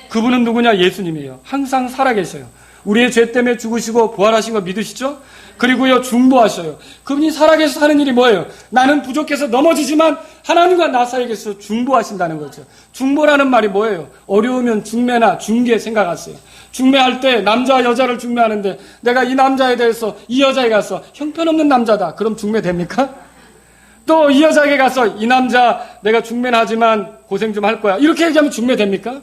그분은 누구냐? 예수님이에요. 항상 살아계셔요. 우리의 죄 때문에 죽으시고 부활하신 거 믿으시죠? 그리고요, 중보하셔요. 그분이 살아계셔서 하는 일이 뭐예요? 나는 부족해서 넘어지지만 하나님과 나 사이에서 중보하신다는 거죠. 중보라는 말이 뭐예요? 어려우면 중매나 중개 생각하세요. 중매할 때 남자와 여자를 중매하는데 내가 이 남자에 대해서 이 여자에 가서 형편없는 남자다. 그럼 중매됩니까? 또 이 여자에게 가서 이 남자 내가 중매는 하지만 고생 좀 할 거야. 이렇게 얘기하면 중매됩니까?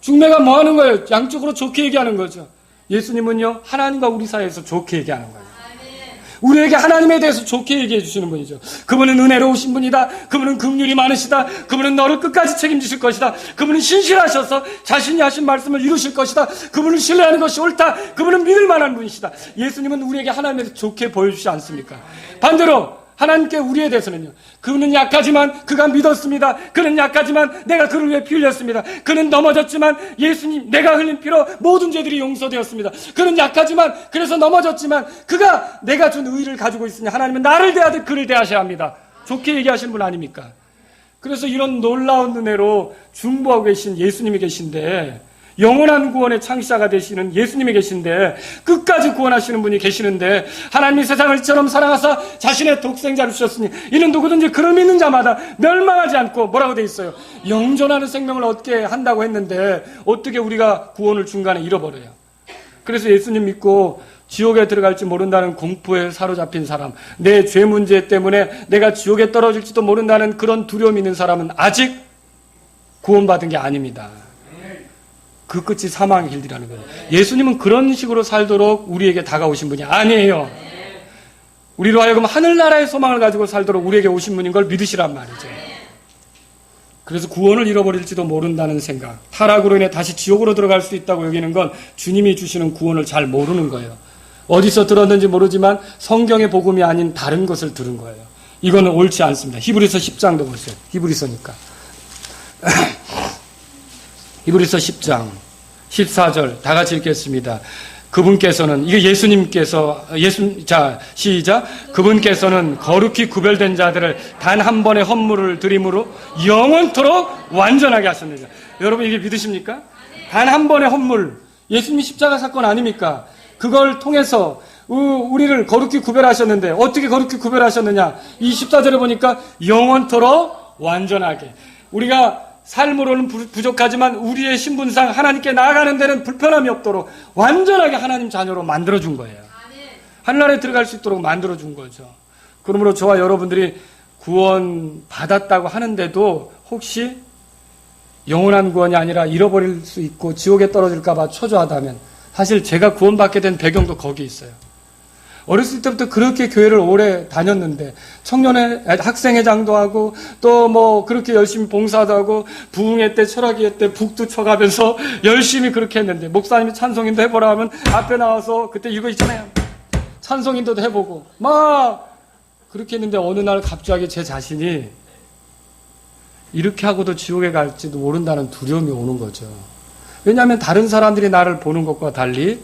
중매가 뭐 하는 거예요? 양쪽으로 좋게 얘기하는 거죠. 예수님은요, 하나님과 우리 사이에서 좋게 얘기하는 거예요. 우리에게 하나님에 대해서 좋게 얘기해 주시는 분이죠. 그분은 은혜로우신 분이다. 그분은 긍휼이 많으시다. 그분은 너를 끝까지 책임지실 것이다. 그분은 신실하셔서 자신이 하신 말씀을 이루실 것이다. 그분을 신뢰하는 것이 옳다. 그분은 믿을 만한 분이시다. 예수님은 우리에게 하나님에 대해서 좋게 보여주지 않습니까? 반대로 하나님께 우리에 대해서는요, 그는 약하지만 그가 믿었습니다. 그는 약하지만 내가 그를 위해 피 흘렸습니다. 그는 넘어졌지만 예수님 내가 흘린 피로 모든 죄들이 용서되었습니다. 그는 약하지만 그래서 넘어졌지만 그가 내가 준 의를 가지고 있으니 하나님은 나를 대하듯 그를 대하셔야 합니다. 좋게 얘기하시는 분 아닙니까? 그래서 이런 놀라운 은혜로 중보하고 계신 예수님이 계신데, 영원한 구원의 창시자가 되시는 예수님이 계신데, 끝까지 구원하시는 분이 계시는데, 하나님이 세상을 이처럼 사랑하사 자신의 독생자를 주셨으니 이는 누구든지 그를 믿는 자마다 멸망하지 않고 뭐라고 돼 있어요? 영존하는 생명을 얻게 한다고 했는데 어떻게 우리가 구원을 중간에 잃어버려요? 그래서 예수님 믿고 지옥에 들어갈지 모른다는 공포에 사로잡힌 사람, 내 죄 문제 때문에 내가 지옥에 떨어질지도 모른다는 그런 두려움이 있는 사람은 아직 구원받은 게 아닙니다. 그 끝이 사망의 길이라는 거예요. 예수님은 그런 식으로 살도록 우리에게 다가오신 분이 아니에요. 우리로 하여금 하늘나라의 소망을 가지고 살도록 우리에게 오신 분인 걸 믿으시란 말이죠. 그래서 구원을 잃어버릴지도 모른다는 생각, 타락으로 인해 다시 지옥으로 들어갈 수 있다고 여기는 건 주님이 주시는 구원을 잘 모르는 거예요. 어디서 들었는지 모르지만 성경의 복음이 아닌 다른 것을 들은 거예요. 이거는 옳지 않습니다. 히브리서 10장도 보세요. 히브리서니까. 히브리서 10장 14절 다 같이 읽겠습니다. 그분께서는, 이게 예수님께서, 자, 시작. 그분께서는 거룩히 구별된 자들을 단 한 번의 헌물을 드림으로 영원토록 완전하게 하셨느니라. 여러분 이게 믿으십니까? 단 한 번의 헌물, 예수님이 십자가 사건 아닙니까? 그걸 통해서 우리를 거룩히 구별하셨는데 어떻게 거룩히 구별하셨느냐? 이 14절에 보니까 영원토록 완전하게. 우리가 삶으로는 부족하지만 우리의 신분상 하나님께 나아가는 데는 불편함이 없도록 완전하게 하나님 자녀로 만들어준 거예요. 하늘나라에 들어갈 수 있도록 만들어준 거죠. 그러므로 저와 여러분들이 구원 받았다고 하는데도 혹시 영원한 구원이 아니라 잃어버릴 수 있고 지옥에 떨어질까 봐 초조하다면, 사실 제가 구원받게 된 배경도 거기 있어요. 어렸을 때부터 그렇게 교회를 오래 다녔는데 학생회장도 하고 또 뭐 그렇게 열심히 봉사도 하고 부흥회 때 철학회 때 북도 쳐가면서 열심히 그렇게 했는데, 목사님이 찬송인도 해보라 하면 앞에 나와서 그때 이거 있잖아요, 찬송인도 해보고 막 그렇게 했는데 어느 날 갑자기 제 자신이 이렇게 하고도 지옥에 갈지도 모른다는 두려움이 오는 거죠. 왜냐하면 다른 사람들이 나를 보는 것과 달리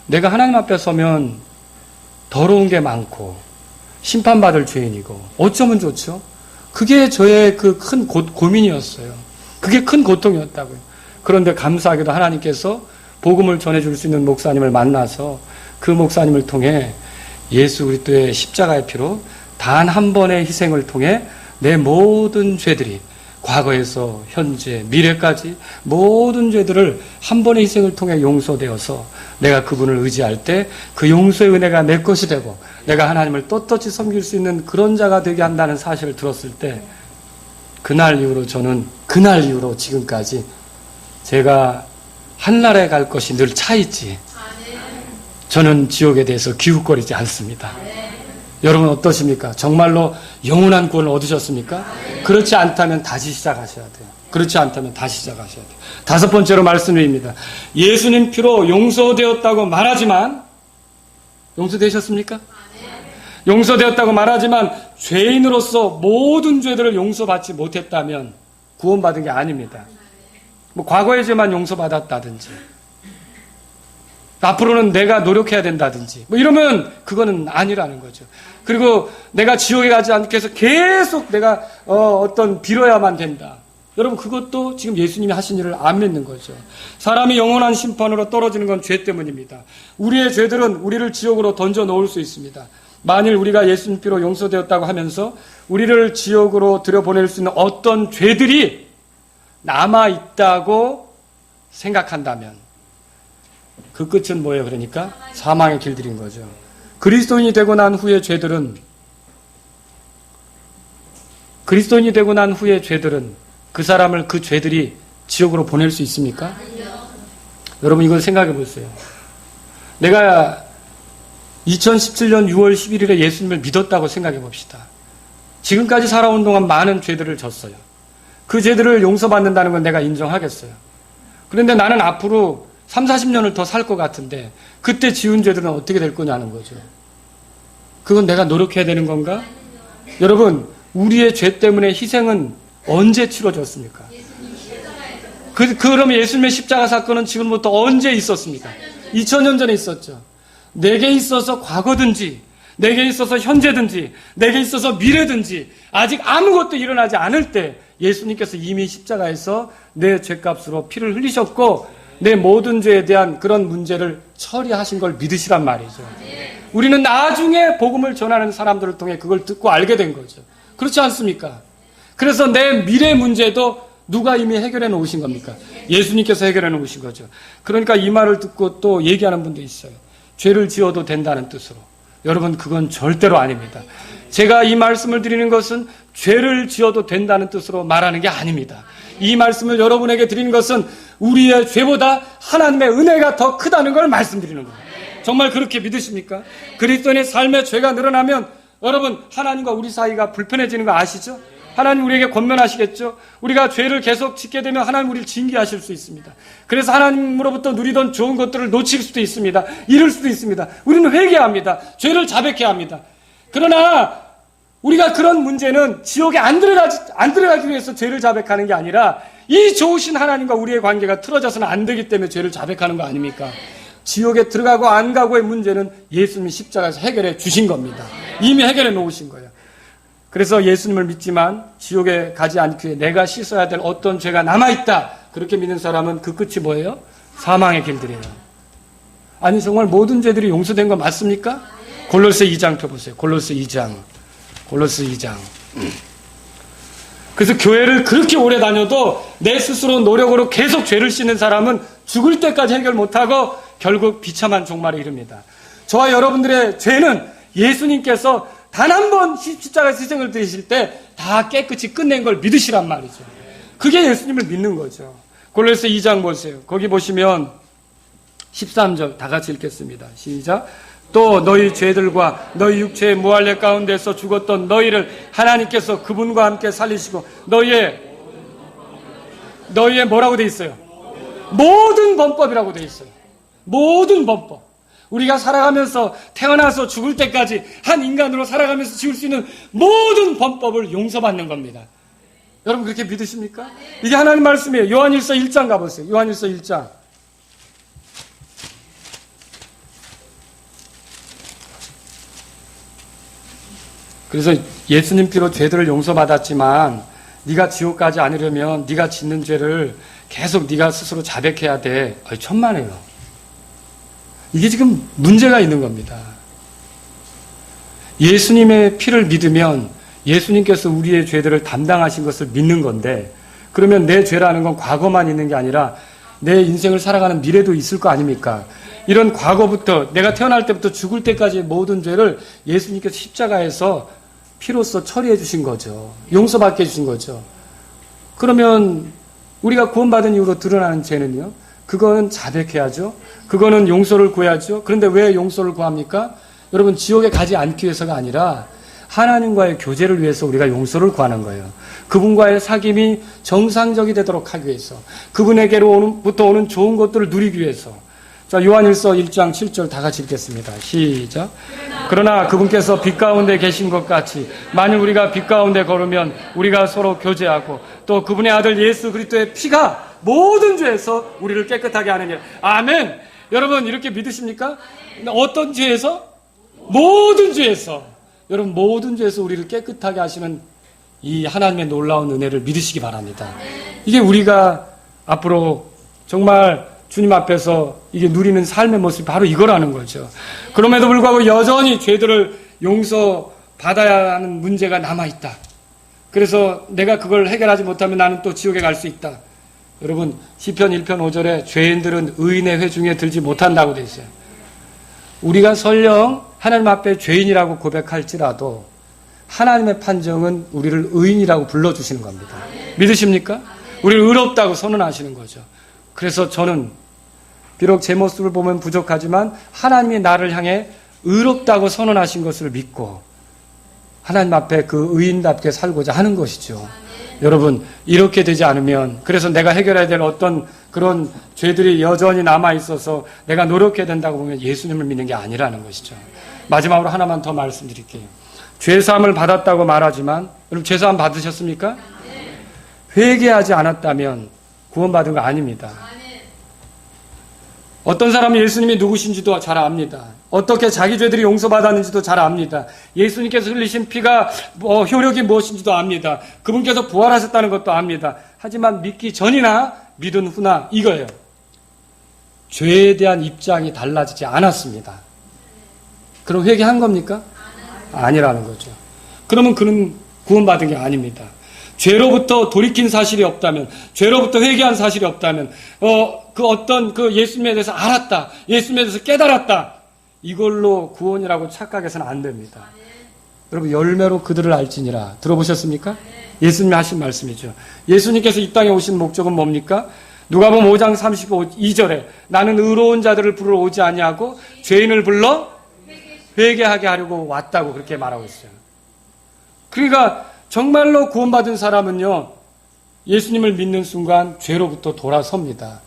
내가 하나님 앞에 서면 더러운 게 많고 심판받을 죄인이고 어쩌면 좋죠? 그게 저의 그 큰 고민이었어요. 그게 큰 고통이었다고요. 그런데 감사하게도 하나님께서 복음을 전해줄 수 있는 목사님을 만나서 그 목사님을 통해 예수 그리스도의 십자가의 피로 단 한 번의 희생을 통해 내 모든 죄들이 과거에서 현재, 미래까지 모든 죄들을 한 번의 희생을 통해 용서되어서 내가 그분을 의지할 때 그 용서의 은혜가 내 것이 되고 내가 하나님을 떳떳이 섬길 수 있는 그런 자가 되게 한다는 사실을 들었을 때 그날 이후로 저는 그날 이후로 지금까지 제가 한나라에 갈 것이 늘 차있지 저는 지옥에 대해서 기웃거리지 않습니다. 여러분 어떠십니까? 정말로 영원한 구원을 얻으셨습니까? 그렇지 않다면 다시 시작하셔야 돼요. 그렇지 않다면 다시 시작하셔야 돼요. 다섯 번째로 말씀드립니다. 예수님 피로 용서되었다고 말하지만 용서되셨습니까? 용서되었다고 말하지만 죄인으로서 모든 죄들을 용서받지 못했다면 구원받은 게 아닙니다. 뭐 과거의 죄만 용서받았다든지 앞으로는 내가 노력해야 된다든지 뭐 이러면 그거는 아니라는 거죠. 그리고 내가 지옥에 가지 않게 해서 계속 내가 어떤 빌어야만 된다. 여러분 그것도 지금 예수님이 하신 일을 안 믿는 거죠. 사람이 영원한 심판으로 떨어지는 건 죄 때문입니다. 우리의 죄들은 우리를 지옥으로 던져 놓을 수 있습니다. 만일 우리가 예수님 피로 용서되었다고 하면서 우리를 지옥으로 들여보낼 수 있는 어떤 죄들이 남아있다고 생각한다면 그 끝은 뭐예요? 그러니까 사망의 길들인 거죠. 그리스도인이 되고 난 후의 죄들은 그 사람을 그 죄들이 지옥으로 보낼 수 있습니까? 여러분 이걸 생각해 보세요. 내가 2017년 6월 11일에 예수님을 믿었다고 생각해 봅시다. 지금까지 살아온 동안 많은 죄들을 졌어요. 그 죄들을 용서받는다는 건 내가 인정하겠어요. 그런데 나는 앞으로 3, 40년을 더 살 것 같은데 그때 지은 죄들은 어떻게 될 거냐는 거죠. 그건 내가 노력해야 되는 건가? 여러분 우리의 죄 때문에 희생은 언제 치러졌습니까? 그러면 예수님의 십자가 사건은 지금부터 언제 있었습니까? 2000년 전에 있었죠. 내게 있어서 과거든지 내게 있어서 현재든지 내게 있어서 미래든지 아직 아무것도 일어나지 않을 때 예수님께서 이미 십자가에서 내 죄값으로 피를 흘리셨고 내 모든 죄에 대한 그런 문제를 처리하신 걸 믿으시란 말이죠. 우리는 나중에 복음을 전하는 사람들을 통해 그걸 듣고 알게 된 거죠. 그렇지 않습니까? 그래서 내 미래 문제도 누가 이미 해결해 놓으신 겁니까? 예수님께서 해결해 놓으신 거죠. 그러니까 이 말을 듣고 또 얘기하는 분도 있어요. 죄를 지어도 된다는 뜻으로. 여러분 그건 절대로 아닙니다. 제가 이 말씀을 드리는 것은 죄를 지어도 된다는 뜻으로 말하는 게 아닙니다. 이 말씀을 여러분에게 드리는 것은 우리의 죄보다 하나님의 은혜가 더 크다는 걸 말씀드리는 거예요. 정말 그렇게 믿으십니까? 그리스도인의 삶의 죄가 늘어나면 여러분 하나님과 우리 사이가 불편해지는 거 아시죠? 하나님 우리에게 권면하시겠죠? 우리가 죄를 계속 짓게 되면 하나님 우리를 징계하실 수 있습니다. 그래서 하나님으로부터 누리던 좋은 것들을 놓칠 수도 있습니다. 잃을 수도 있습니다. 우리는 회개합니다. 죄를 자백해야 합니다. 그러나 우리가 그런 문제는 지옥에 안 들어가기 위해서 죄를 자백하는 게 아니라 이 좋으신 하나님과 우리의 관계가 틀어져서는 안 되기 때문에 죄를 자백하는 거 아닙니까? 지옥에 들어가고 안 가고의 문제는 예수님이 십자가에서 해결해 주신 겁니다. 이미 해결해 놓으신 거예요. 그래서 예수님을 믿지만 지옥에 가지 않기 위해 내가 씻어야 될 어떤 죄가 남아있다. 그렇게 믿는 사람은 그 끝이 뭐예요? 사망의 길들이에요. 아니 정말 모든 죄들이 용서된 거 맞습니까? 골로새 2장 펴보세요. 골로새 2장. 그래서 교회를 그렇게 오래 다녀도 내 스스로 노력으로 계속 죄를 씻는 사람은 죽을 때까지 해결 못하고 결국 비참한 종말에 이릅니다. 저와 여러분들의 죄는 예수님께서 단 한 번 십자가에서 희생을 드리실 때 다 깨끗이 끝낸 걸 믿으시란 말이죠. 그게 예수님을 믿는 거죠. 골로새 2장 보세요. 거기 보시면 13절 다 같이 읽겠습니다. 시작. 또 너희 죄들과 너희 육체의 무할례 가운데서 죽었던 너희를 하나님께서 그분과 함께 살리시고 너희의 뭐라고 돼 있어요? 모든 범법이라고 돼 있어요. 모든 범법. 우리가 살아가면서 태어나서 죽을 때까지 한 인간으로 살아가면서 지을 수 있는 모든 범법을 용서받는 겁니다. 여러분 그렇게 믿으십니까? 이게 하나님 말씀이에요. 요한일서 1장 가보세요. 요한일서 1장. 그래서 예수님 피로 죄들을 용서받았지만 네가 지옥 가지 않으려면 네가 짓는 죄를 계속 네가 스스로 자백해야 돼. 천만에요. 이게 지금 문제가 있는 겁니다. 예수님의 피를 믿으면 예수님께서 우리의 죄들을 담당하신 것을 믿는 건데, 그러면 내 죄라는 건 과거만 있는 게 아니라 내 인생을 살아가는 미래도 있을 거 아닙니까? 이런 과거부터, 내가 태어날 때부터 죽을 때까지의 모든 죄를 예수님께서 십자가에서 피로써 처리해 주신 거죠. 용서받게 해주신 거죠. 그러면 우리가 구원받은 이후로 드러나는 죄는요, 그거는 자백해야죠. 그거는 용서를 구해야죠. 그런데 왜 용서를 구합니까? 여러분, 지옥에 가지 않기 위해서가 아니라 하나님과의 교제를 위해서 우리가 용서를 구하는 거예요. 그분과의 사귐이 정상적이 되도록 하기 위해서, 그분에게로부터 오는 좋은 것들을 누리기 위해서. 자, 요한일서 1장 7절 다 같이 읽겠습니다. 시작. 그러나 그분께서 빛 가운데 계신 것 같이 만일 우리가 빛 가운데 걸으면 우리가 서로 교제하고 또 그분의 아들 예수 그리스도의 피가 모든 죄에서 우리를 깨끗하게 하느니라. 아멘. 여러분, 이렇게 믿으십니까? 어떤 죄에서? 모든 죄에서. 여러분, 모든 죄에서 우리를 깨끗하게 하시는 이 하나님의 놀라운 은혜를 믿으시기 바랍니다. 이게 우리가 앞으로 정말 주님 앞에서 이게 누리는 삶의 모습이 바로 이거라는 거죠. 그럼에도 불구하고 여전히 죄들을 용서받아야 하는 문제가 남아있다. 그래서 내가 그걸 해결하지 못하면 나는 또 지옥에 갈 수 있다. 여러분, 시편 1편 5절에 죄인들은 의인의 회중에 들지 못한다고 되어 있어요. 우리가 설령 하나님 앞에 죄인이라고 고백할지라도 하나님의 판정은 우리를 의인이라고 불러주시는 겁니다. 믿으십니까? 우리를 의롭다고 선언하시는 거죠. 그래서 저는 비록 제 모습을 보면 부족하지만 하나님이 나를 향해 의롭다고 선언하신 것을 믿고 하나님 앞에 그 의인답게 살고자 하는 것이죠. 여러분, 이렇게 되지 않으면, 그래서 내가 해결해야 될 어떤 그런 죄들이 여전히 남아있어서 내가 노력해야 된다고 보면 예수님을 믿는 게 아니라는 것이죠. 마지막으로 하나만 더 말씀드릴게요. 죄사함을 받았다고 말하지만, 여러분, 죄사함 받으셨습니까? 회개하지 않았다면 구원받은 거 아닙니다. 어떤 사람은 예수님이 누구신지도 잘 압니다. 어떻게 자기 죄들이 용서받았는지도 잘 압니다. 예수님께서 흘리신 피가 효력이 무엇인지도 압니다. 그분께서 부활하셨다는 것도 압니다. 하지만 믿기 전이나 믿은 후나 이거예요. 죄에 대한 입장이 달라지지 않았습니다. 그럼 회개한 겁니까? 아니라는 거죠. 그러면 그는 구원받은 게 아닙니다. 죄로부터 돌이킨 사실이 없다면, 죄로부터 회개한 사실이 없다면, 그 예수님에 대해서 알았다, 예수님에 대해서 깨달았다, 이걸로 구원이라고 착각해서는 안 됩니다. 여러분, 열매로 그들을 알지니라. 들어보셨습니까? 예수님이 하신 말씀이죠. 예수님께서 이 땅에 오신 목적은 뭡니까? 누가복음 5장 32절에 나는 의로운 자들을 부르러 오지 아니하고 죄인을 불러 회개하게 하려고 왔다고 그렇게 말하고 있어요. 그러니까 정말로 구원받은 사람은요, 예수님을 믿는 순간 죄로부터 돌아섭니다.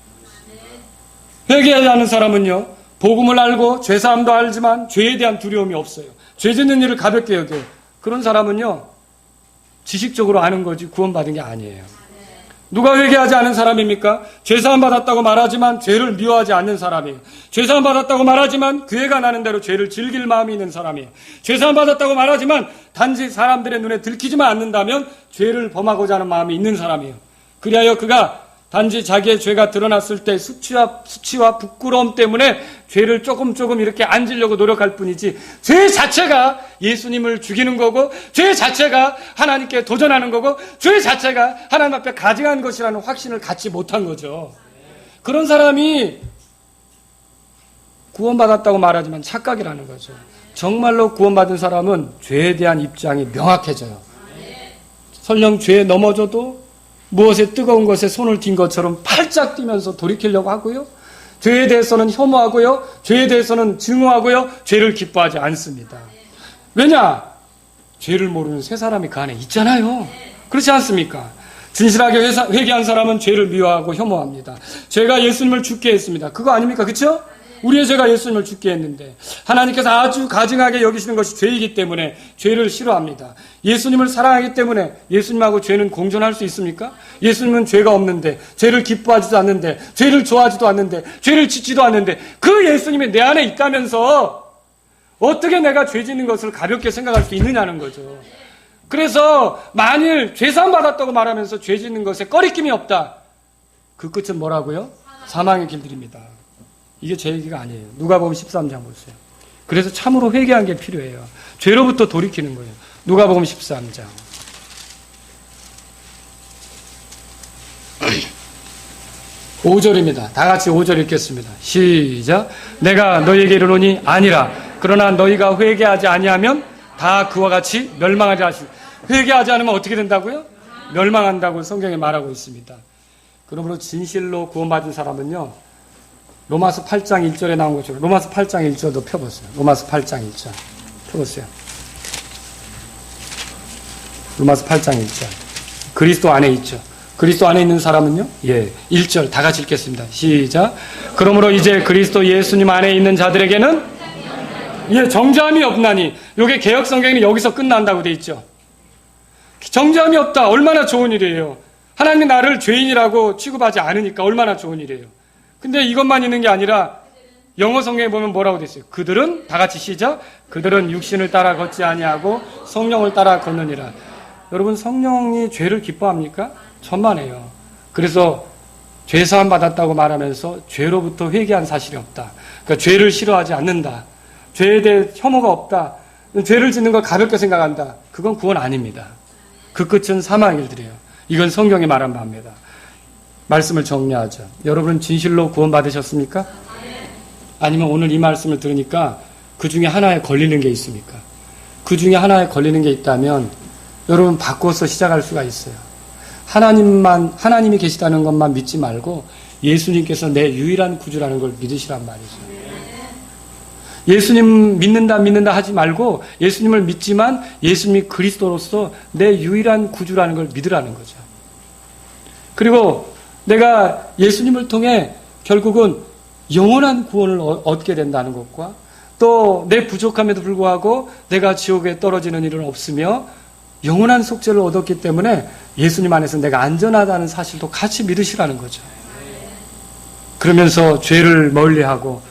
회개하지 않은 사람은요, 복음을 알고 죄사함도 알지만 죄에 대한 두려움이 없어요. 죄 짓는 일을 가볍게 여겨요. 그런 사람은요, 지식적으로 아는 거지 구원받은 게 아니에요. 누가 회개하지 않은 사람입니까? 죄사함 받았다고 말하지만 죄를 미워하지 않는 사람이에요. 죄사함 받았다고 말하지만 교회가 나는 대로 죄를 즐길 마음이 있는 사람이에요. 죄사함 받았다고 말하지만 단지 사람들의 눈에 들키지만 않는다면 죄를 범하고자 하는 마음이 있는 사람이에요. 그리하여 그가 단지 자기의 죄가 드러났을 때 수치와 부끄러움 때문에 죄를 조금 이렇게 앉으려고 노력할 뿐이지, 죄 자체가 예수님을 죽이는 거고, 죄 자체가 하나님께 도전하는 거고, 죄 자체가 하나님 앞에 가증한 것이라는 확신을 갖지 못한 거죠. 그런 사람이 구원받았다고 말하지만 착각이라는 거죠. 정말로 구원받은 사람은 죄에 대한 입장이 명확해져요. 설령 죄에 넘어져도 무엇에 뜨거운 것에 손을 띈 것처럼 팔짝 뛰면서 돌이키려고 하고요. 죄에 대해서는 혐오하고요. 죄에 대해서는 증오하고요. 죄를 기뻐하지 않습니다. 왜냐? 죄를 모르는 새 사람이 그 안에 있잖아요. 그렇지 않습니까? 진실하게 회개한 사람은 죄를 미워하고 혐오합니다. 죄가 예수님을 죽게 했습니다. 그거 아닙니까? 그렇죠? 우리의 죄가 예수님을 죽게 했는데 하나님께서 아주 가증하게 여기시는 것이 죄이기 때문에 죄를 싫어합니다. 예수님을 사랑하기 때문에 예수님하고 죄는 공존할 수 있습니까? 예수님은 죄가 없는데, 죄를 기뻐하지도 않는데, 죄를 좋아하지도 않는데, 죄를 짓지도 않는데, 그 예수님이 내 안에 있다면서 어떻게 내가 죄 짓는 것을 가볍게 생각할 수 있느냐는 거죠. 그래서 만일 죄사함 받았다고 말하면서 죄 짓는 것에 꺼리낌이 없다, 그 끝은 뭐라고요? 사망의 길들입니다. 이게 제 얘기가 아니에요. 누가복음 13장 보세요. 그래서 참으로 회개한 게 필요해요. 죄로부터 돌이키는 거예요. 누가복음 13장. 오절입니다 다 같이 5절 읽겠습니다. 시작. 내가 너희에게 이르노니 아니라 그러나 너희가 회개하지 아니하면 다 그와 같이 멸망하리라 하시니, 회개하지 않으면 어떻게 된다고요? 멸망한다고 성경에 말하고 있습니다. 그러므로 진실로 구원받은 사람은요, 로마서 8장 1절에 나온 것처럼 로마서 8장 1절도 펴보세요. 로마서 8장 1절 펴보세요. 로마서 8장 1절. 그리스도 안에 있죠. 그리스도 안에 있는 사람은요? 예. 1절 다 같이 읽겠습니다. 시작. 그러므로 이제 그리스도 예수님 안에 있는 자들에게는 예, 정죄함이 없나니. 요게 개역 성경에는 여기서 끝난다고 돼 있죠. 정죄함이 없다. 얼마나 좋은 일이에요. 하나님이 나를 죄인이라고 취급하지 않으니까 얼마나 좋은 일이에요. 근데 이것만 있는 게 아니라 영어 성경에 보면 뭐라고 돼 있어요? 그들은 다 같이 시작. 그들은 육신을 따라 걷지 아니하고 성령을 따라 걷느니라. 여러분, 성령이 죄를 기뻐합니까? 천만에요. 그래서 죄사함 받았다고 말하면서 죄로부터 회개한 사실이 없다. 그러니까 죄를 싫어하지 않는다. 죄에 대해 혐오가 없다. 죄를 짓는 걸 가볍게 생각한다. 그건 구원 아닙니다. 그 끝은 사망의 길들이에요. 이건 성경이 말한 바입니다. 말씀을 정리하죠. 여러분은 진실로 구원 받으셨습니까? 아니면 오늘 이 말씀을 들으니까 그 중에 하나에 걸리는 게 있습니까? 그 중에 하나에 걸리는 게 있다면 여러분 바꿔서 시작할 수가 있어요. 하나님이 계시다는 것만 믿지 말고 예수님께서 내 유일한 구주라는 걸 믿으시란 말이죠. 예수님 믿는다 하지 말고 예수님을 믿지만 예수님이 그리스도로서 내 유일한 구주라는 걸 믿으라는 거죠. 그리고 내가 예수님을 통해 결국은 영원한 구원을 얻게 된다는 것과 또 내 부족함에도 불구하고 내가 지옥에 떨어지는 일은 없으며 영원한 속죄를 얻었기 때문에 예수님 안에서 내가 안전하다는 사실도 같이 믿으시라는 거죠. 그러면서 죄를 멀리하고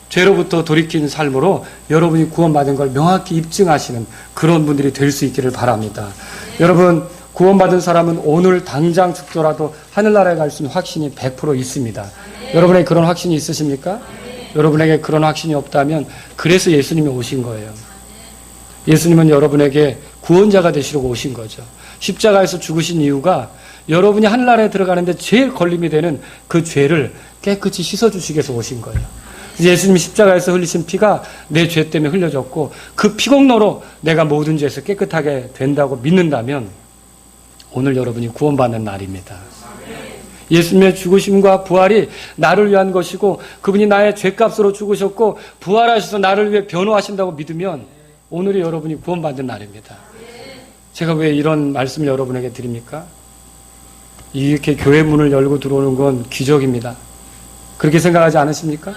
죄로부터 돌이킨 삶으로 여러분이 구원받은 걸 명확히 입증하시는 그런 분들이 될 수 있기를 바랍니다. 여러분, 구원받은 사람은 오늘 당장 죽더라도 하늘나라에 갈 수 있는 확신이 100% 있습니다. 여러분에게 그런 확신이 있으십니까? 여러분에게 그런 확신이 없다면 그래서 예수님이 오신 거예요. 예수님은 여러분에게 구원자가 되시려고 오신 거죠. 십자가에서 죽으신 이유가 여러분이 하늘나라에 들어가는데 제일 걸림이 되는 그 죄를 깨끗이 씻어주시기 위해서 오신 거예요. 예수님이 십자가에서 흘리신 피가 내 죄 때문에 흘려졌고 그 피공로로 내가 모든 죄에서 깨끗하게 된다고 믿는다면 오늘 여러분이 구원받는 날입니다. 예수님의 죽으심과 부활이 나를 위한 것이고 그분이 나의 죄값으로 죽으셨고 부활하셔서 나를 위해 변호하신다고 믿으면 오늘이 여러분이 구원받는 날입니다. 제가 왜 이런 말씀을 여러분에게 드립니까? 이렇게 교회 문을 열고 들어오는 건 기적입니다. 그렇게 생각하지 않으십니까?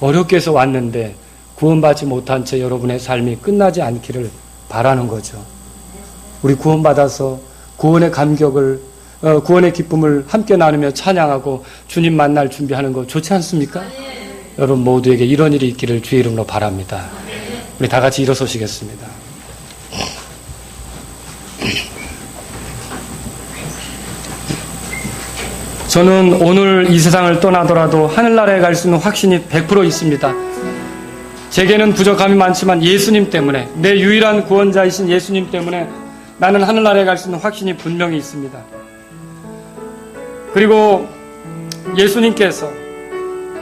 어렵게 해서 왔는데 구원받지 못한 채 여러분의 삶이 끝나지 않기를 바라는 거죠. 우리 구원받아서 구원의 감격을 구원의 기쁨을 함께 나누며 찬양하고 주님 만날 준비하는 거 좋지 않습니까? 여러분 모두에게 이런 일이 있기를 주의 이름으로 바랍니다. 우리 다 같이 일어서시겠습니다. 저는 오늘 이 세상을 떠나더라도 하늘나라에 갈 수 있는 확신이 100% 있습니다. 제게는 부족함이 많지만 예수님 때문에, 내 유일한 구원자이신 예수님 때문에 나는 하늘나라에 갈 수 있는 확신이 분명히 있습니다. 그리고 예수님께서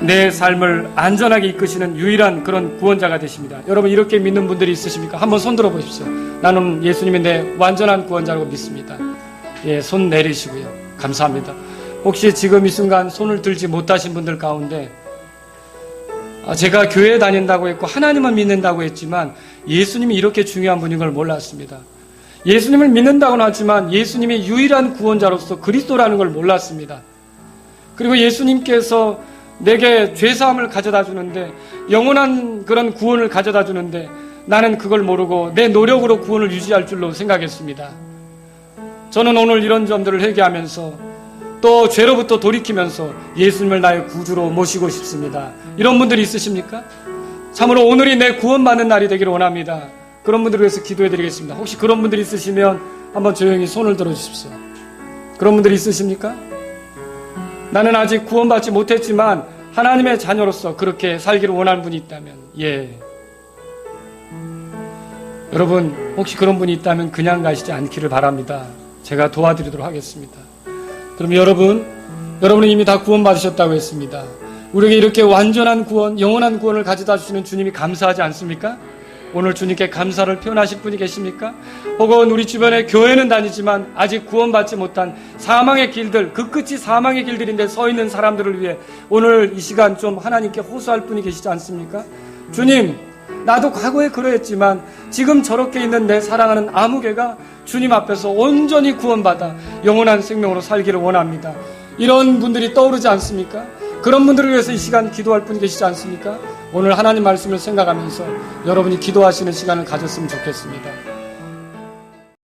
내 삶을 안전하게 이끄시는 유일한 그런 구원자가 되십니다. 여러분 이렇게 믿는 분들이 있으십니까? 한번 손 들어 보십시오. 나는 예수님이 내 완전한 구원자라고 믿습니다. 예, 손 내리시고요. 감사합니다. 혹시 지금 이 순간 손을 들지 못하신 분들 가운데 제가 교회에 다닌다고 했고 하나님은 믿는다고 했지만 예수님이 이렇게 중요한 분인 걸 몰랐습니다. 예수님을 믿는다고는 하지만 예수님이 유일한 구원자로서 그리스도라는 걸 몰랐습니다. 그리고 예수님께서 내게 죄사함을 가져다 주는데 영원한 그런 구원을 가져다 주는데 나는 그걸 모르고 내 노력으로 구원을 유지할 줄로 생각했습니다. 저는 오늘 이런 점들을 회개하면서 또 죄로부터 돌이키면서 예수님을 나의 구주로 모시고 싶습니다. 이런 분들이 있으십니까? 참으로 오늘이 내 구원받는 날이 되기를 원합니다. 그런 분들을 위해서 기도해 드리겠습니다. 혹시 그런 분들이 있으시면 한번 조용히 손을 들어 주십시오. 그런 분들이 있으십니까? 나는 아직 구원받지 못했지만 하나님의 자녀로서 그렇게 살기를 원하는 분이 있다면 예. 여러분 혹시 그런 분이 있다면 그냥 가시지 않기를 바랍니다. 제가 도와드리도록 하겠습니다. 그럼 여러분은 이미 다 구원받으셨다고 했습니다. 우리에게 이렇게 완전한 구원, 영원한 구원을 가져다 주시는 주님이 감사하지 않습니까? 오늘 주님께 감사를 표현하실 분이 계십니까? 혹은 우리 주변에 교회는 다니지만 아직 구원받지 못한 사망의 길들, 그 끝이 사망의 길들인데 서 있는 사람들을 위해 오늘 이 시간 좀 하나님께 호소할 분이 계시지 않습니까? 주님, 나도 과거에 그러했지만 지금 저렇게 있는 내 사랑하는 아무개가 주님 앞에서 온전히 구원받아 영원한 생명으로 살기를 원합니다. 이런 분들이 떠오르지 않습니까? 그런 분들을 위해서 이 시간 기도할 분이 계시지 않습니까? 오늘 하나님 말씀을 생각하면서 여러분이 기도하시는 시간을 가졌으면 좋겠습니다.